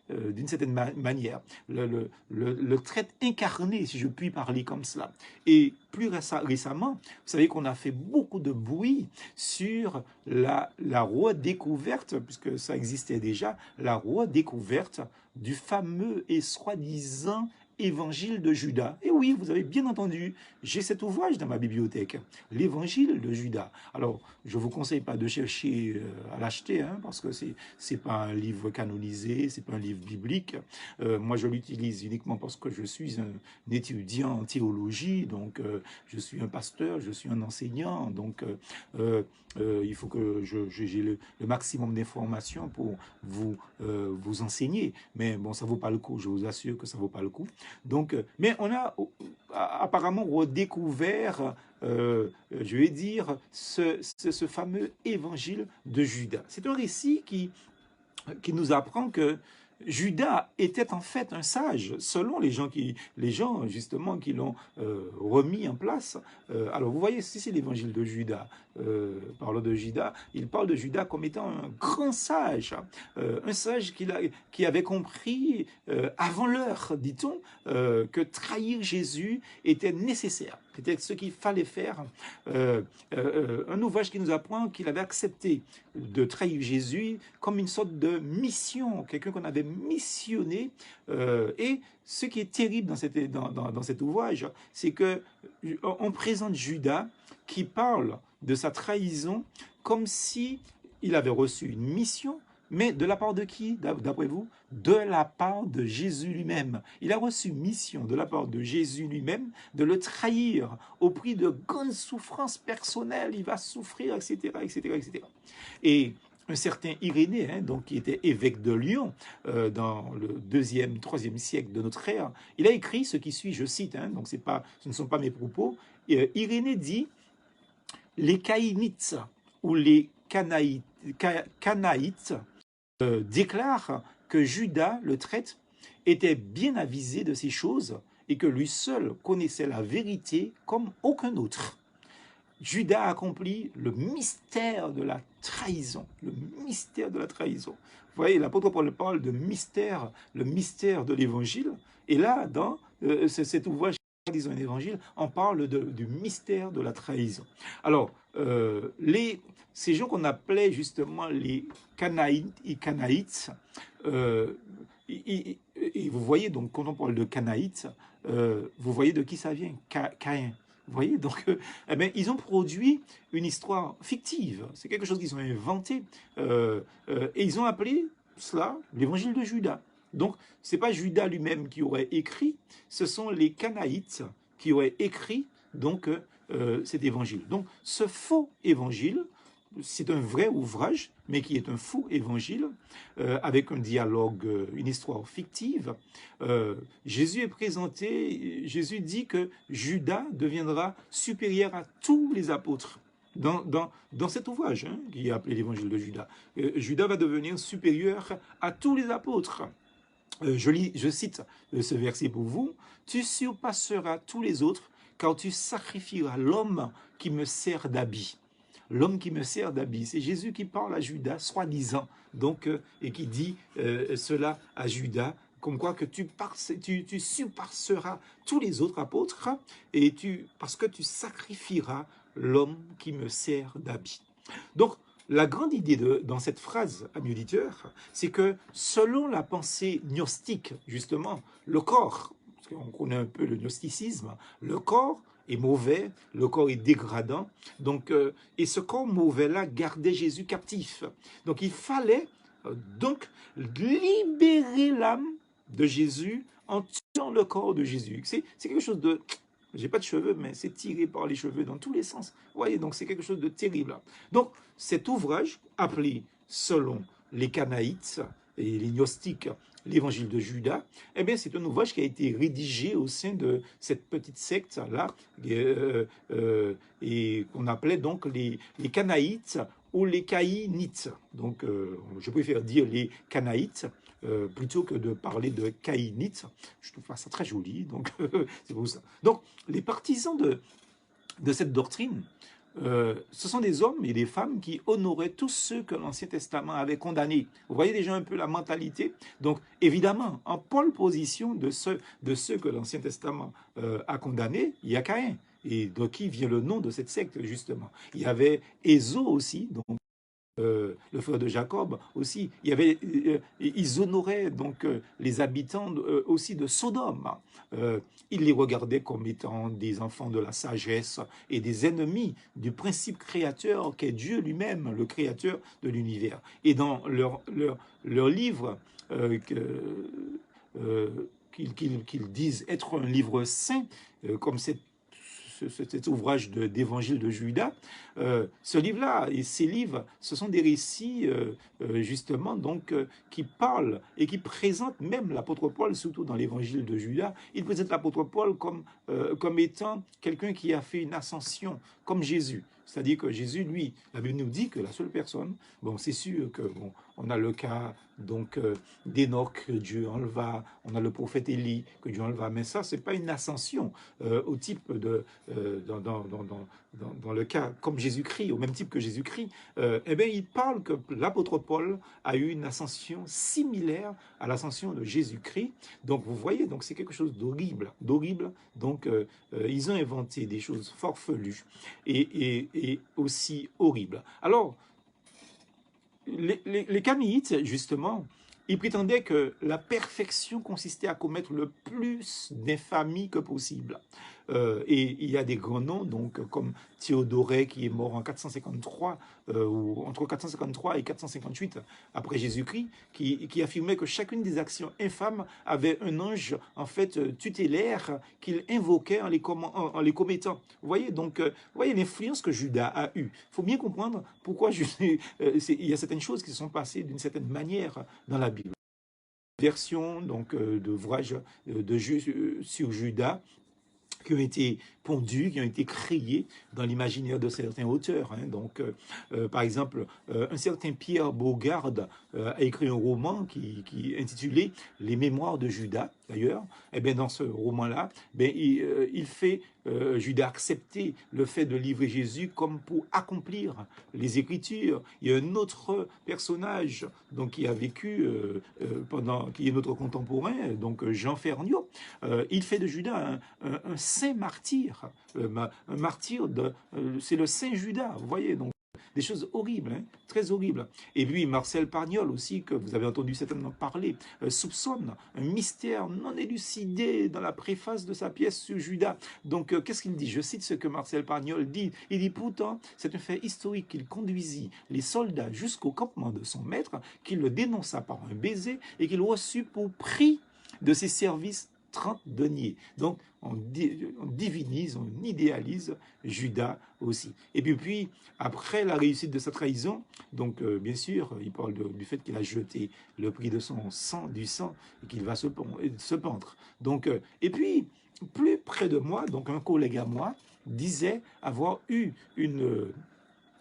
D'une certaine manière, le traître incarné, si je puis parler comme cela. Et plus récemment, vous savez qu'on a fait beaucoup de bruit sur la redécouverte, puisque ça existait déjà, la redécouverte du fameux et soi-disant Évangile de Judas. Et oui, vous avez bien entendu, j'ai cet ouvrage dans ma bibliothèque, l'Évangile de Judas. Alors, je ne vous conseille pas de chercher à l'acheter, hein, parce que c'est pas un livre canonisé, c'est pas un livre biblique. Moi, je l'utilise uniquement parce que je suis un étudiant en théologie, donc je suis un pasteur, je suis un enseignant, donc il faut que j'ai le maximum d'informations pour vous enseigner. Mais bon, ça ne vaut pas le coup, je vous assure que ça ne vaut pas le coup. Donc, mais on a apparemment redécouvert, je vais dire, ce fameux évangile de Judas. C'est un récit qui nous apprend que Judas était en fait un sage, selon les gens justement qui l'ont remis en place. Alors vous voyez, si c'est l'évangile de Judas, parlant de Judas, il parle de Judas comme étant un grand sage, un sage qui avait compris avant l'heure, dit-on, que trahir Jésus était nécessaire. C'était ce qu'il fallait faire. Un ouvrage qui nous apprend qu'il avait accepté de trahir Jésus comme une sorte de mission, quelqu'un qu'on avait missionné. Et ce qui est terrible dans cet ouvrage, c'est qu'on présente Judas qui parle de sa trahison comme si il avait reçu une mission. Mais de la part de qui, d'après vous? De la part de Jésus lui-même. Il a reçu mission de la part de Jésus lui-même de le trahir au prix de grandes souffrances personnelles. Il va souffrir, etc., etc., etc. Et un certain Irénée, donc, qui était évêque de Lyon dans le 2e, 3e siècle de notre ère, il a écrit ce qui suit, je cite, donc ce ne sont pas mes propos. Irénée dit « Les Caïnites ou les Canaïtes déclare que Judas, le traître, était bien avisé de ces choses et que lui seul connaissait la vérité comme aucun autre. Judas accomplit le mystère de la trahison. Le mystère de la trahison. Vous voyez, l'apôtre Paul parle de mystère, le mystère de l'évangile. Et là, dans cet ouvrage, disons un évangile, on parle du mystère de la trahison. Alors, ces gens qu'on appelait justement les Canaïtes, et vous voyez, donc, quand on parle de Canaïtes, vous voyez de qui ça vient, Caïn. Vous voyez, donc, eh bien, ils ont produit une histoire fictive. C'est quelque chose qu'ils ont inventé. Et ils ont appelé cela l'évangile de Judas. Donc, ce n'est pas Judas lui-même qui aurait écrit, ce sont les Canaïtes qui auraient écrit donc, cet évangile. Donc, ce faux évangile, c'est un vrai ouvrage, mais qui est un faux évangile, avec un dialogue, une histoire fictive. Jésus est présenté, Jésus dit que Judas deviendra supérieur à tous les apôtres. Dans cet ouvrage, qui est appelé l'évangile de Judas, Judas va devenir supérieur à tous les apôtres. Je cite ce verset pour vous. « Tu surpasseras tous les autres, car tu sacrifieras l'homme qui me sert d'habit. » L'homme qui me sert d'habit, c'est Jésus qui parle à Judas, soi-disant, donc, et qui dit cela à Judas, comme quoi que tu surpasseras tous les autres apôtres, et parce que tu sacrifieras l'homme qui me sert d'habit. Donc, la grande idée dans cette phrase, amis auditeurs, c'est que selon la pensée gnostique, justement, le corps, parce qu'on connaît un peu le gnosticisme, le corps est mauvais, le corps est dégradant, donc, et ce corps mauvais-là gardait Jésus captif. Donc il fallait donc libérer l'âme de Jésus en tuant le corps de Jésus. C'est quelque chose de... J'ai pas de cheveux, mais c'est tiré par les cheveux dans tous les sens. Vous voyez, donc c'est quelque chose de terrible. Donc cet ouvrage, appelé selon les Canaïtes et les gnostiques, l'évangile de Judas, eh bien c'est un ouvrage qui a été rédigé au sein de cette petite secte-là, et qu'on appelait donc les Canaïtes ou les Caïnites. Donc je préfère dire les Canaïtes, plutôt que de parler de Caïnites. Je trouve pas ça très joli, donc c'est pour ça. Donc, les partisans de cette doctrine, ce sont des hommes et des femmes qui honoraient tous ceux que l'Ancien Testament avait condamnés. Vous voyez déjà un peu la mentalité. Donc, évidemment, en pole position de ceux que l'Ancien Testament a condamnés, il y a Caïn. Et de qui vient le nom de cette secte, justement. Il y avait Ésaü aussi, donc le frère de Jacob aussi. Ils honoraient donc les habitants aussi de Sodome. Ils les regardaient comme étant des enfants de la sagesse et des ennemis du principe créateur qu'est Dieu lui-même, le créateur de l'univers. Et dans leur livre qu'ils disent être un livre saint, comme cet ouvrage d'évangile de Judas, ce livre-là et ces livres, ce sont des récits justement donc qui parlent et qui présentent même l'apôtre Paul, surtout dans l'évangile de Judas, il présente l'apôtre Paul comme étant quelqu'un qui a fait une ascension, comme Jésus. C'est-à-dire que Jésus, lui, la Bible nous dit que la seule personne, bon, c'est sûr que, bon, on a le cas, donc, d'Enoch, que Dieu enleva, on a le prophète Élie, que Dieu enleva, mais ça, c'est pas une ascension au type de, dans le cas, comme Jésus-Christ, au même type que Jésus-Christ, eh bien, il parle que l'apôtre Paul a eu une ascension similaire à l'ascension de Jésus-Christ. Donc, vous voyez, donc c'est quelque chose d'horrible, d'horrible. Donc, ils ont inventé des choses farfelues et aussi horribles. Alors, les Canaanites, justement, ils prétendaient que la perfection consistait à commettre le plus d'infamies que possible. Et il y a des grands noms, donc comme Théodoret, qui est mort en 453, ou entre 453 et 458 après Jésus-Christ, qui affirmait que chacune des actions infâmes avait un ange, en fait, tutélaire qu'il invoquait en les commettant. Vous voyez, donc, vous voyez l'influence que Judas a eue. Il faut bien comprendre pourquoi il y a certaines choses qui se sont passées d'une certaine manière dans la Bible. Version donc d'ouvrage sur Judas qui ont été pondus, qui ont été créés dans l'imaginaire de certains auteurs. Hein. Donc, par exemple, un certain Pierre Bogarde a écrit un roman qui est intitulé Les Mémoires de Judas, d'ailleurs. Et bien, dans ce roman-là, il fait Judas accepter le fait de livrer Jésus comme pour accomplir les Écritures. Il y a un autre personnage donc, qui a vécu qui est notre contemporain, donc Jean Ferniaud. Il fait de Judas un saint martyr, un martyr c'est le saint Judas, vous voyez, donc des choses horribles, hein, très horribles. Et puis Marcel Pagnol aussi, que vous avez entendu certainement parler, soupçonne un mystère non élucidé dans la préface de sa pièce sur Judas. Donc qu'est-ce qu'il dit? Je cite ce que Marcel Pagnol dit. Il dit pourtant, c'est un fait historique qu'il conduisit les soldats jusqu'au campement de son maître, qu'il le dénonça par un baiser et qu'il reçut pour prix de ses services 30 deniers. Donc, on divinise, on idéalise Judas aussi. Et puis, après la réussite de sa trahison, donc bien sûr, il parle du fait qu'il a jeté le prix de son sang, du sang, et qu'il va se pendre. Donc, et puis, plus près de moi, donc un collègue à moi disait avoir eu une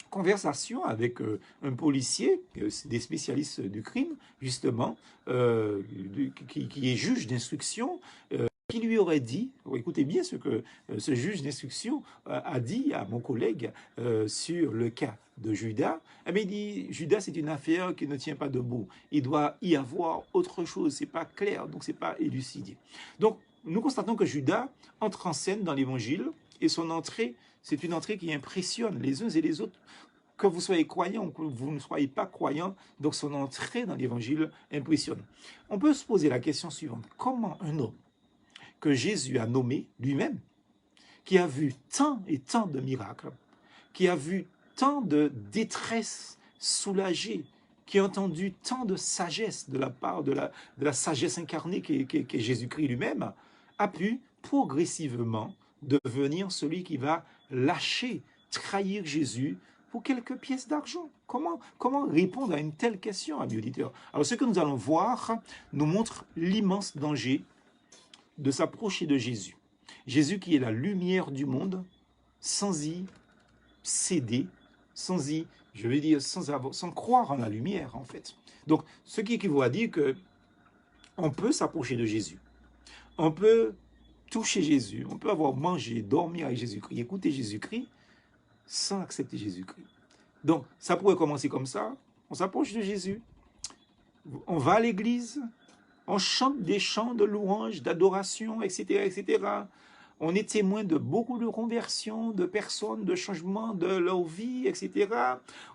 conversation avec un policier, des spécialistes du crime, justement, qui est juge d'instruction, qui lui aurait dit, écoutez bien ce que ce juge d'instruction a dit à mon collègue sur le cas de Judas. Eh bien, il dit, Judas, c'est une affaire qui ne tient pas debout. Il doit y avoir autre chose, c'est pas clair, donc c'est pas élucidé. Donc, nous constatons que Judas entre en scène dans l'évangile, et son entrée, c'est une entrée qui impressionne les uns et les autres. Que vous soyez croyant ou que vous ne soyez pas croyant, donc son entrée dans l'évangile impressionne. On peut se poser la question suivante. Comment un homme que Jésus a nommé lui-même, qui a vu tant et tant de miracles, qui a vu tant de détresse soulagée, qui a entendu tant de sagesse de la part de la sagesse incarnée qu'est Jésus-Christ lui-même, a pu progressivement devenir celui qui va lâcher, trahir Jésus pour quelques pièces d'argent. Comment répondre à une telle question, amis auditeurs? Alors, ce que nous allons voir nous montre l'immense danger de s'approcher de Jésus. Jésus qui est la lumière du monde, sans y céder, sans y, je veux dire, sans croire en la lumière, en fait. Donc, ce qui équivaut à dire que on peut s'approcher de Jésus. On peut toucher Jésus. On peut avoir mangé, dormi avec Jésus-Christ, écouter Jésus-Christ, sans accepter Jésus-Christ. Donc, ça pourrait commencer comme ça. On s'approche de Jésus. On va à l'église. On chante des chants de louange, d'adoration, etc., etc. On est témoin de beaucoup de conversions, de personnes, de changements de leur vie, etc.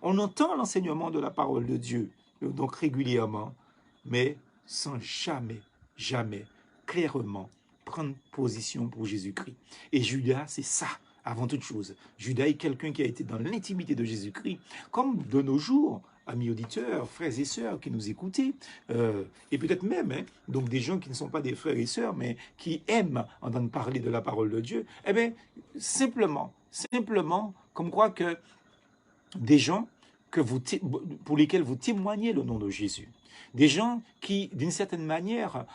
On entend l'enseignement de la parole de Dieu, donc régulièrement, mais sans jamais, jamais, clairement prendre position pour Jésus-Christ. Et Judas, c'est ça, avant toute chose. Judas est quelqu'un qui a été dans l'intimité de Jésus-Christ, comme de nos jours, amis auditeurs, frères et sœurs qui nous écoutez, et peut-être même donc des gens qui ne sont pas des frères et sœurs, mais qui aiment entendre parler de la parole de Dieu, eh bien, simplement, comme quoi que des gens pour lesquels vous témoignez le nom de Jésus, Des gens qui, d'une certaine manière,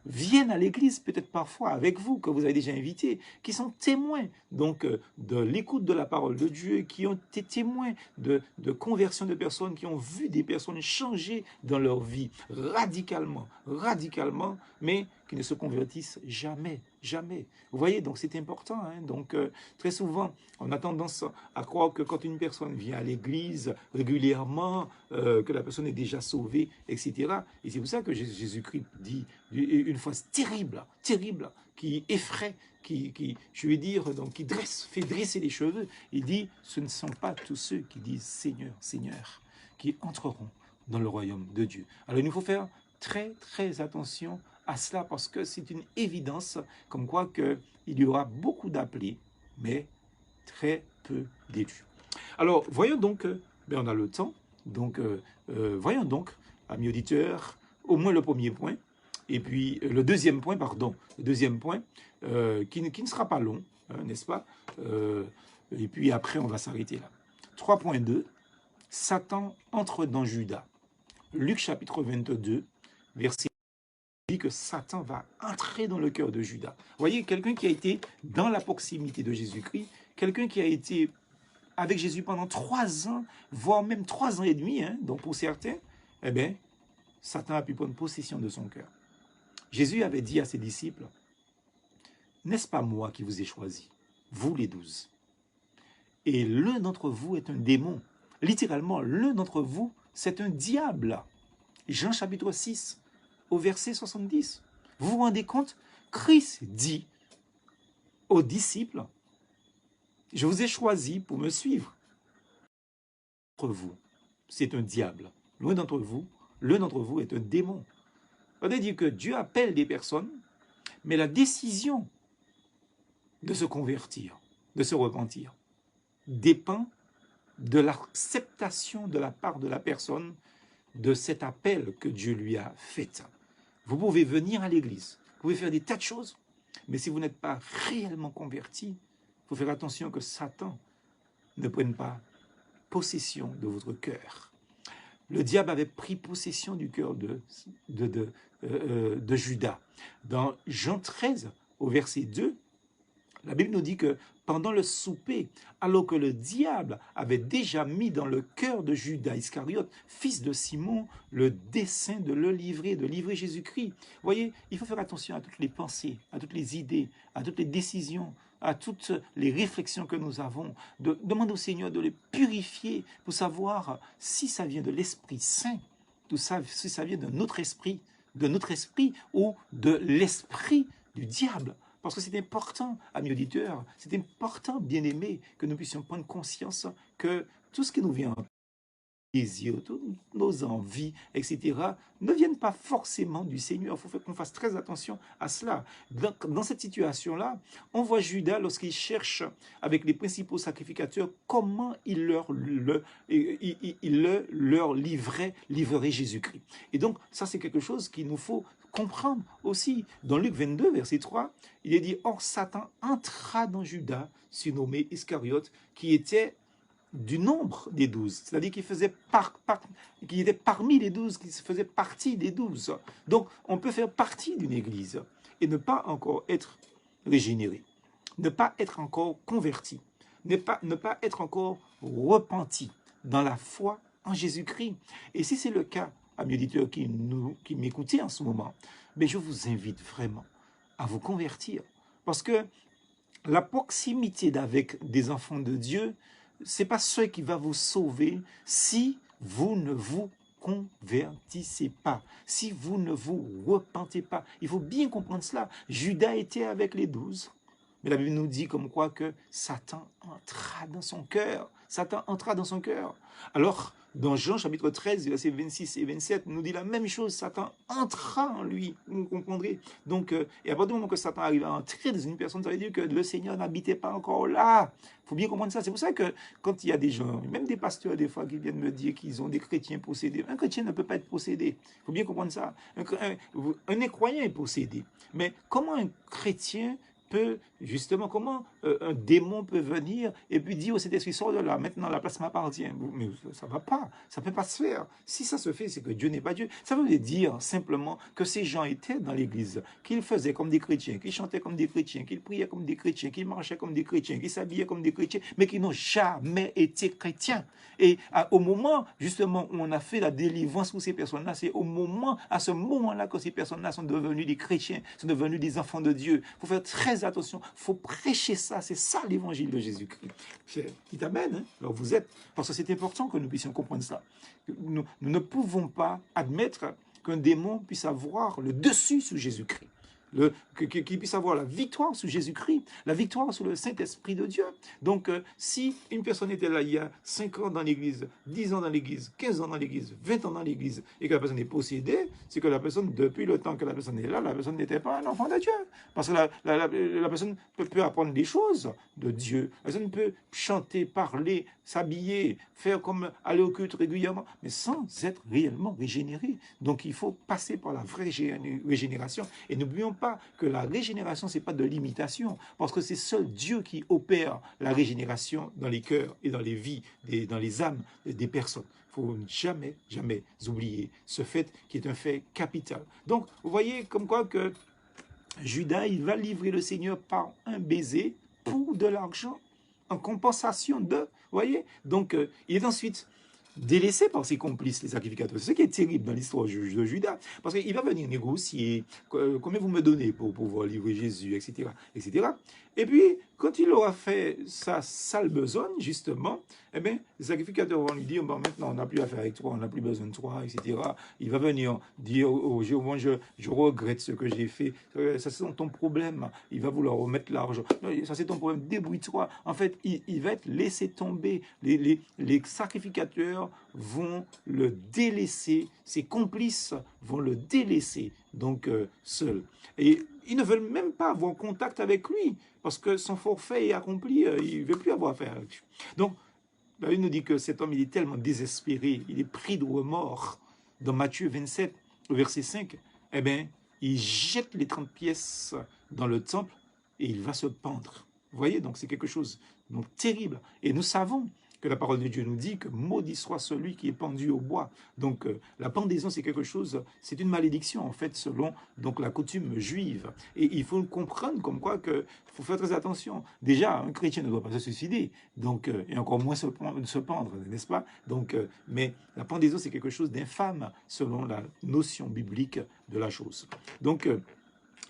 viennent à l'église, peut-être parfois avec vous, que vous avez déjà invité, qui sont témoins donc de l'écoute de la parole de Dieu, qui ont été témoins de conversion de personnes, qui ont vu des personnes changer dans leur vie radicalement, radicalement, mais qui ne se convertissent jamais, jamais. Vous voyez, donc c'est important. Hein? Donc très souvent, on a tendance à croire que quand une personne vient à l'église régulièrement, que la personne est déjà sauvée, etc. Et c'est pour ça que Jésus-Christ dit une phrase terrible, terrible, qui effraie, je vais dire, donc qui fait dresser les cheveux. Il dit, ce ne sont pas tous ceux qui disent Seigneur, Seigneur, qui entreront dans le royaume de Dieu. Alors il nous faut faire très, très attention à cela, parce que c'est une évidence, comme quoi il y aura beaucoup d'appelés, mais très peu d'élus. Alors, voyons donc, on a le temps, donc voyons donc, amis auditeurs, au moins le premier point, et puis le deuxième point, qui ne sera pas long, hein, n'est-ce pas, et puis après on va s'arrêter là. 3.2, Satan entre dans Judas. Luc chapitre 22, verset dit que Satan va entrer dans le cœur de Judas. Vous voyez, quelqu'un qui a été dans la proximité de Jésus-Christ, quelqu'un qui a été avec Jésus pendant 3 ans, voire même 3 ans et demi, hein, donc pour certains, eh bien, Satan a pu prendre possession de son cœur. Jésus avait dit à ses disciples, « N'est-ce pas moi qui vous ai choisi, vous les 12? Et l'un d'entre vous est un démon. » Littéralement, l'un d'entre vous, c'est un diable. Jean chapitre 6, au verset 70. Vous vous rendez compte? Christ dit aux disciples, « Je vous ai choisi pour me suivre. » L'un d'entre vous, c'est un diable. L'un d'entre vous est un démon. Ça veut dire que Dieu appelle des personnes, mais la décision de se convertir, de se repentir, dépend de l'acceptation de la part de la personne de cet appel que Dieu lui a fait. Vous pouvez venir à l'église, vous pouvez faire des tas de choses, mais si vous n'êtes pas réellement converti, il faut faire attention que Satan ne prenne pas possession de votre cœur. Le diable avait pris possession du cœur de Judas. Dans Jean 13, au verset 2, la Bible nous dit que pendant le souper, alors que le diable avait déjà mis dans le cœur de Judas Iscariote, fils de Simon, le dessein de le livrer, de livrer Jésus-Christ. Vous voyez, il faut faire attention à toutes les pensées, à toutes les idées, à toutes les décisions, à toutes les réflexions que nous avons. Demande au Seigneur de les purifier pour savoir si ça vient de l'Esprit Saint, si ça vient de notre esprit ou de l'esprit du diable. Parce que c'est important, amis auditeurs, c'est important, bien-aimés, que nous puissions prendre conscience que tout ce qui nous vient en désir, toutes nos envies, etc., ne viennent pas forcément du Seigneur. Il faut qu'on fasse très attention à cela. Dans cette situation-là, on voit Judas, lorsqu'il cherche avec les principaux sacrificateurs, comment il leur livrerait Jésus-Christ. Et donc, ça c'est quelque chose qu'il nous faut comprendre aussi. Dans Luc 22, verset 3, il est dit « Or Satan entra dans Judas, surnommé Iscariote, qui était du nombre des 12, c'est-à-dire qu'il qu'il était parmi les 12, qui faisait partie des 12. Donc, on peut faire partie d'une église et ne pas encore être régénéré, ne pas être encore converti, ne pas être encore repenti dans la foi en Jésus-Christ. Et si c'est le cas, amis auditeurs qui m'écoutez en ce moment, mais je vous invite vraiment à vous convertir. Parce que la proximité avec des enfants de Dieu, ce n'est pas ce qui va vous sauver si vous ne vous convertissez pas, si vous ne vous repentez pas. Il faut bien comprendre cela. Judas était avec les 12, mais la Bible nous dit comme quoi que Satan entra dans son cœur. Satan entra dans son cœur. Alors, dans Jean chapitre 13, versets 26 et 27, nous dit la même chose. Satan entra en lui, vous comprendrez. Donc, et à partir du moment que Satan arrive à entrer dans une personne, ça veut dire que le Seigneur n'habitait pas encore là. Il faut bien comprendre ça. C'est pour ça que quand il y a des gens, même des pasteurs des fois, qui viennent me dire qu'ils ont des chrétiens possédés, un chrétien ne peut pas être possédé. Il faut bien comprendre ça. Un incroyant est possédé. Mais comment un chrétien peut, justement, comment un démon peut venir et puis dire au Saint-Esprit, sors de là, maintenant la place m'appartient. Mais ça ne va pas, ça ne peut pas se faire. Si ça se fait, c'est que Dieu n'est pas Dieu. Ça veut dire simplement que ces gens étaient dans l'église, qu'ils faisaient comme des chrétiens, qu'ils chantaient comme des chrétiens, qu'ils priaient comme des chrétiens, qu'ils marchaient comme des chrétiens, qu'ils s'habillaient comme des chrétiens, mais qui n'ont jamais été chrétiens. Et au moment, justement, où on a fait la délivrance pour ces personnes-là, c'est à ce moment-là que ces personnes-là sont devenues des chrétiens, sont devenues des enfants de Dieu. Il faut faire très attention, il faut prêcher ça, c'est ça l'évangile de Jésus-Christ. Qui t'amène, hein? Alors vous êtes, parce que c'est important que nous puissions comprendre ça. Nous ne pouvons pas admettre qu'un démon puisse avoir le dessus sur Jésus-Christ. Qu'il puisse avoir la victoire sur Jésus-Christ, la victoire sur le Saint-Esprit de Dieu. Donc, si une personne était là il y a 5 ans dans l'église, 10 ans dans l'église, 15 ans dans l'église, 20 ans dans l'église, et que la personne est possédée, c'est que la personne, depuis le temps que la personne est là, la personne n'était pas un enfant de Dieu. Parce que la personne peut apprendre des choses de Dieu. La personne peut chanter, parler, s'habiller, faire comme aller au culte régulièrement, mais sans être réellement régénéré. Donc, il faut passer par la vraie régénération. Et n'oublions pas que la régénération, ce n'est pas de l'imitation, parce que c'est seul Dieu qui opère la régénération dans les cœurs et dans les vies, dans les âmes des personnes. Il ne faut jamais, jamais oublier ce fait qui est un fait capital. Donc, vous voyez comme quoi que Judas, il va livrer le Seigneur par un baiser pour de l'argent en compensation de, vous voyez. Donc, il est ensuite délaissé par ses complices, les sacrificateurs. C'est ce qui est terrible dans l'histoire de Judas, parce qu'il va venir négocier, combien vous me donnez pour pouvoir livrer Jésus, etc., etc. Et puis, quand il aura fait sa sale besogne, justement, eh bien, les sacrificateurs vont lui dire, bon, maintenant, on n'a plus affaire avec toi, on n'a plus besoin de toi, etc. Il va venir dire, moi, je regrette ce que j'ai fait, ça c'est ton problème, il va vouloir remettre l'argent, ça c'est ton problème, débrouille-toi. En fait, il va être laissé tomber. Les sacrificateurs vont le délaisser, ses complices vont le délaisser, donc seul. Et ils ne veulent même pas avoir contact avec lui, parce que son forfait est accompli, il ne veut plus avoir affaire avec lui. Donc, la Bible nous dit que cet homme, il est tellement désespéré, il est pris de remords. Dans Matthieu 27, au verset 5, eh bien, il jette les 30 pièces dans le temple et il va se pendre. Vous voyez, donc c'est quelque chose de terrible. Et nous savons que la parole de Dieu nous dit que maudit soit celui qui est pendu au bois. Donc la pendaison, c'est quelque chose, c'est une malédiction en fait, selon donc la coutume juive. Et il faut comprendre comme quoi que faut faire très attention. Déjà, un chrétien ne doit pas se suicider, donc et encore moins se pendre, n'est-ce pas? Donc, mais la pendaison, c'est quelque chose d'infâme selon la notion biblique de la chose. Donc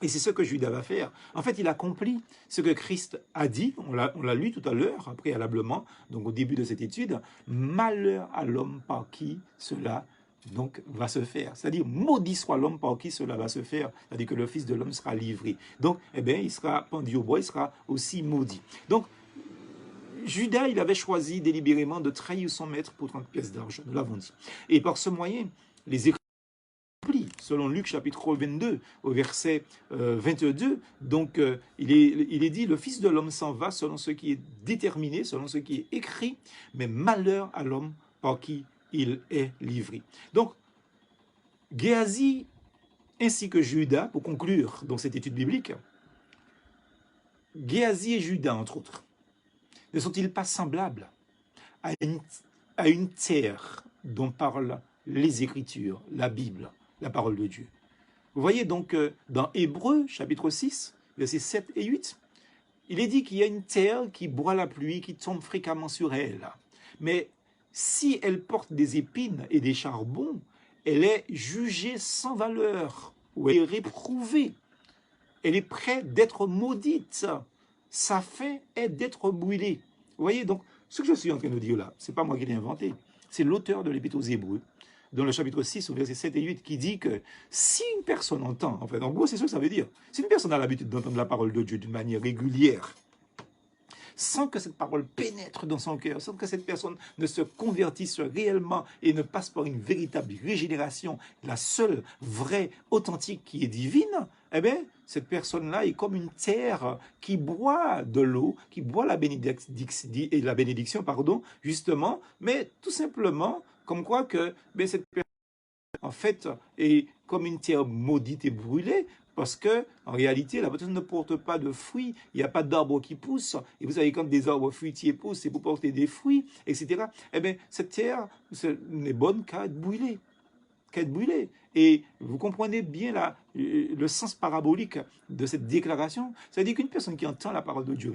et c'est ce que Judas va faire. En fait, il accomplit ce que Christ a dit, on l'a lu tout à l'heure, préalablement, donc au début de cette étude, malheur à l'homme par qui cela donc va se faire. C'est-à-dire, maudit soit l'homme par qui cela va se faire, c'est-à-dire que le Fils de l'homme sera livré. Donc, eh bien, il sera pendu au bois, il sera aussi maudit. Donc, Judas, il avait choisi délibérément de trahir son maître pour 30 pièces d'argent, nous l'avons dit. Et par ce moyen, les selon Luc chapitre 22 au verset 22, donc il est dit, le Fils de l'homme s'en va selon ce qui est déterminé, selon ce qui est écrit, mais malheur à l'homme par qui il est livré. Donc, Géasi ainsi que Judas, pour conclure donc cette étude biblique, Géasi et Judas, entre autres, ne sont-ils pas semblables à une terre dont parlent les Écritures, la Bible, la parole de Dieu? Vous voyez donc dans Hébreux, chapitre 6, versets 7 et 8, il est dit qu'il y a une terre qui boit la pluie, qui tombe fréquemment sur elle. Mais si elle porte des épines et des charbons, elle est jugée sans valeur, ou elle est réprouvée. Elle est prête d'être maudite. Sa fin est d'être brûlée. Vous voyez, donc, ce que je suis en train de dire là, ce n'est pas moi qui l'ai inventé, c'est l'auteur de l'Épître aux Hébreux, dans le chapitre 6, au verset 7 et 8, qui dit que si une personne entend, en fait, en gros, c'est ce que ça veut dire, si une personne a l'habitude d'entendre la parole de Dieu d'une manière régulière, sans que cette parole pénètre dans son cœur, sans que cette personne ne se convertisse réellement et ne passe par une véritable régénération, la seule, vraie, authentique qui est divine, eh bien, cette personne-là est comme une terre qui boit de l'eau, qui boit la bénédiction, justement, mais tout simplement, comme quoi que cette personne, en fait, est comme une terre maudite et brûlée, Parce que, en réalité, la personne ne porte pas de fruits, il n'y a pas d'arbres qui poussent. Et vous savez, quand des arbres fruitiers poussent, c'est pour porter des fruits, etc. Eh bien, cette terre n'est bonne qu'à être brûlée. Et vous comprenez bien le sens parabolique de cette déclaration. C'est-à-dire qu'une personne qui entend la parole de Dieu,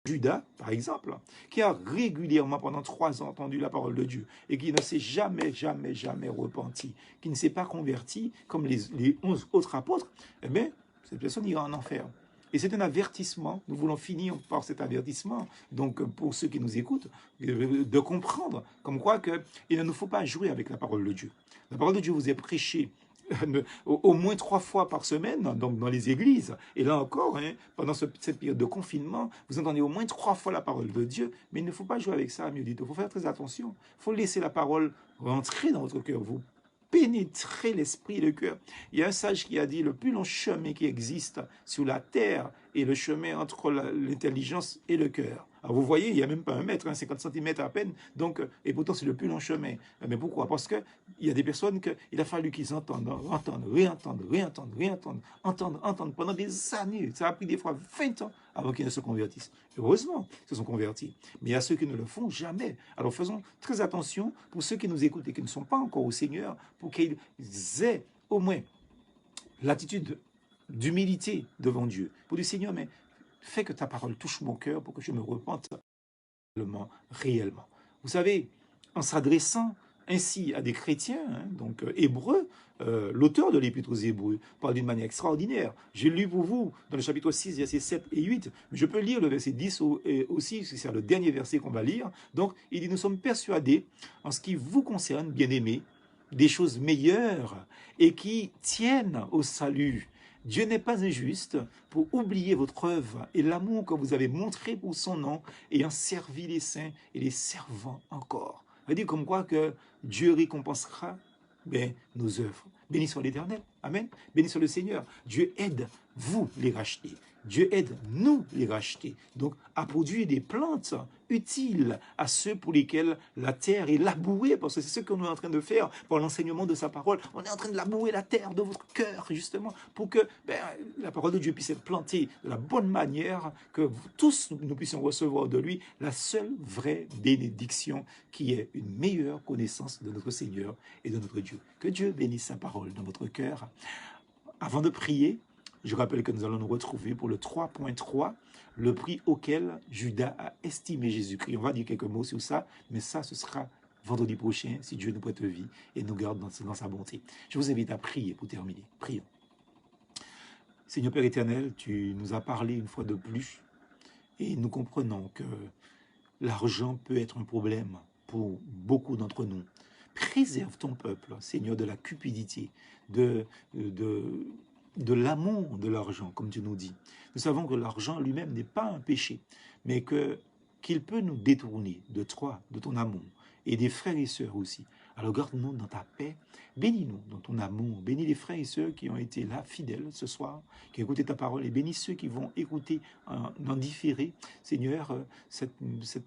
Judas, par exemple, qui a régulièrement pendant 3 ans entendu la parole de Dieu et qui ne s'est jamais, jamais, jamais repenti, qui ne s'est pas converti comme les 11 autres apôtres, eh bien, cette personne ira en enfer. Et c'est un avertissement, nous voulons finir par cet avertissement, donc pour ceux qui nous écoutent, de comprendre comme quoi qu'il ne nous faut pas jouer avec la parole de Dieu. La parole de Dieu vous est prêchée au moins 3 fois par semaine, donc dans les églises. Et là encore, pendant cette période de confinement, vous entendez au moins 3 fois la parole de Dieu, mais il ne faut pas jouer avec ça, mieux dit. Il faut faire très attention. Il faut laisser la parole rentrer dans votre cœur, vous pénétrer l'esprit et le cœur. Il y a un sage qui a dit, le plus long chemin qui existe sur la terre est le chemin entre l'intelligence et le cœur. Alors vous voyez, il n'y a même pas 1 mètre, 50 cm à peine, donc, et pourtant c'est le plus long chemin. Mais pourquoi? Parce qu'il y a des personnes qu'il a fallu qu'ils entendent, entendent pendant des années. Ça a pris des fois 20 ans avant qu'ils ne se convertissent. Heureusement, ils se sont convertis. Mais il y a ceux qui ne le font jamais. Alors faisons très attention pour ceux qui nous écoutent et qui ne sont pas encore au Seigneur, pour qu'ils aient au moins l'attitude d'humilité devant Dieu. Pour dire, Seigneur, mais fais que ta parole touche mon cœur pour que je me repente réellement. Vous savez, en s'adressant ainsi à des chrétiens, donc hébreux, l'auteur de l'Épître aux Hébreux parle d'une manière extraordinaire. J'ai lu pour vous dans le chapitre 6, versets 7 et 8, mais je peux lire le verset 10 aussi, c'est le dernier verset qu'on va lire. Donc, il dit, nous sommes persuadés, en ce qui vous concerne, bien-aimés, des choses meilleures et qui tiennent au salut. Dieu n'est pas injuste pour oublier votre œuvre et l'amour que vous avez montré pour son nom, ayant servi les saints et les servant encore. Ça veut dire comme quoi que Dieu récompensera nos œuvres. Béni soit l'Éternel. Amen. Béni soit le Seigneur. Dieu aide vous les racheter. Dieu aide nous les racheter. Donc, à produire des plantes utiles à ceux pour lesquels la terre est labourée, parce que c'est ce qu'on est en train de faire par l'enseignement de sa parole. On est en train de labourer la terre de votre cœur, justement, pour que la parole de Dieu puisse être plantée de la bonne manière, que tous nous puissions recevoir de lui la seule vraie bénédiction, qui est une meilleure connaissance de notre Seigneur et de notre Dieu. Que Dieu bénisse sa parole dans votre cœur. Avant de prier, je rappelle que nous allons nous retrouver pour le 3.3, le prix auquel Judas a estimé Jésus-Christ. On va dire quelques mots sur ça, mais ça, ce sera vendredi prochain, si Dieu nous prête vie et nous garde dans sa bonté. Je vous invite à prier pour terminer. Prions. Seigneur Père éternel, tu nous as parlé une fois de plus, et nous comprenons que l'argent peut être un problème pour beaucoup d'entre nous. Préserve ton peuple, Seigneur, de la cupidité, de l'amour de l'argent, comme tu nous dis. Nous savons que l'argent lui-même n'est pas un péché, mais qu'il peut nous détourner de toi, de ton amour, et des frères et sœurs aussi. Alors garde-nous dans ta paix, bénis-nous dans ton amour, bénis les frères et sœurs qui ont été là, fidèles ce soir, qui ont écouté ta parole, et bénis ceux qui vont écouter en différé, Seigneur, cette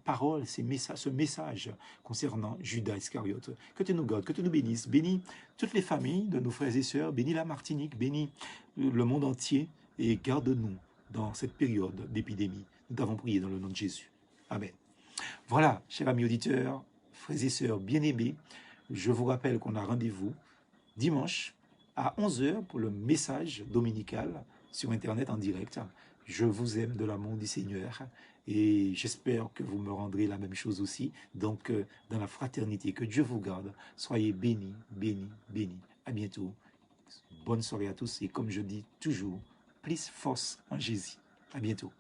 parole, ce message concernant Judas Iscariote. Que tu nous gardes, que tu nous bénisses, bénis toutes les familles de nos frères et sœurs, bénis la Martinique, bénis le monde entier, et garde-nous dans cette période d'épidémie. Nous t'avons prié dans le nom de Jésus. Amen. Voilà, chers amis auditeurs, frères et sœurs bien-aimés, je vous rappelle qu'on a rendez-vous dimanche à 11 h pour le message dominical sur Internet en direct. Je vous aime de l'amour du Seigneur et j'espère que vous me rendrez la même chose aussi. Donc, dans la fraternité, que Dieu vous garde. Soyez bénis, bénis, bénis. À bientôt. Bonne soirée à tous et comme je dis toujours, plus force en Jésus. À bientôt.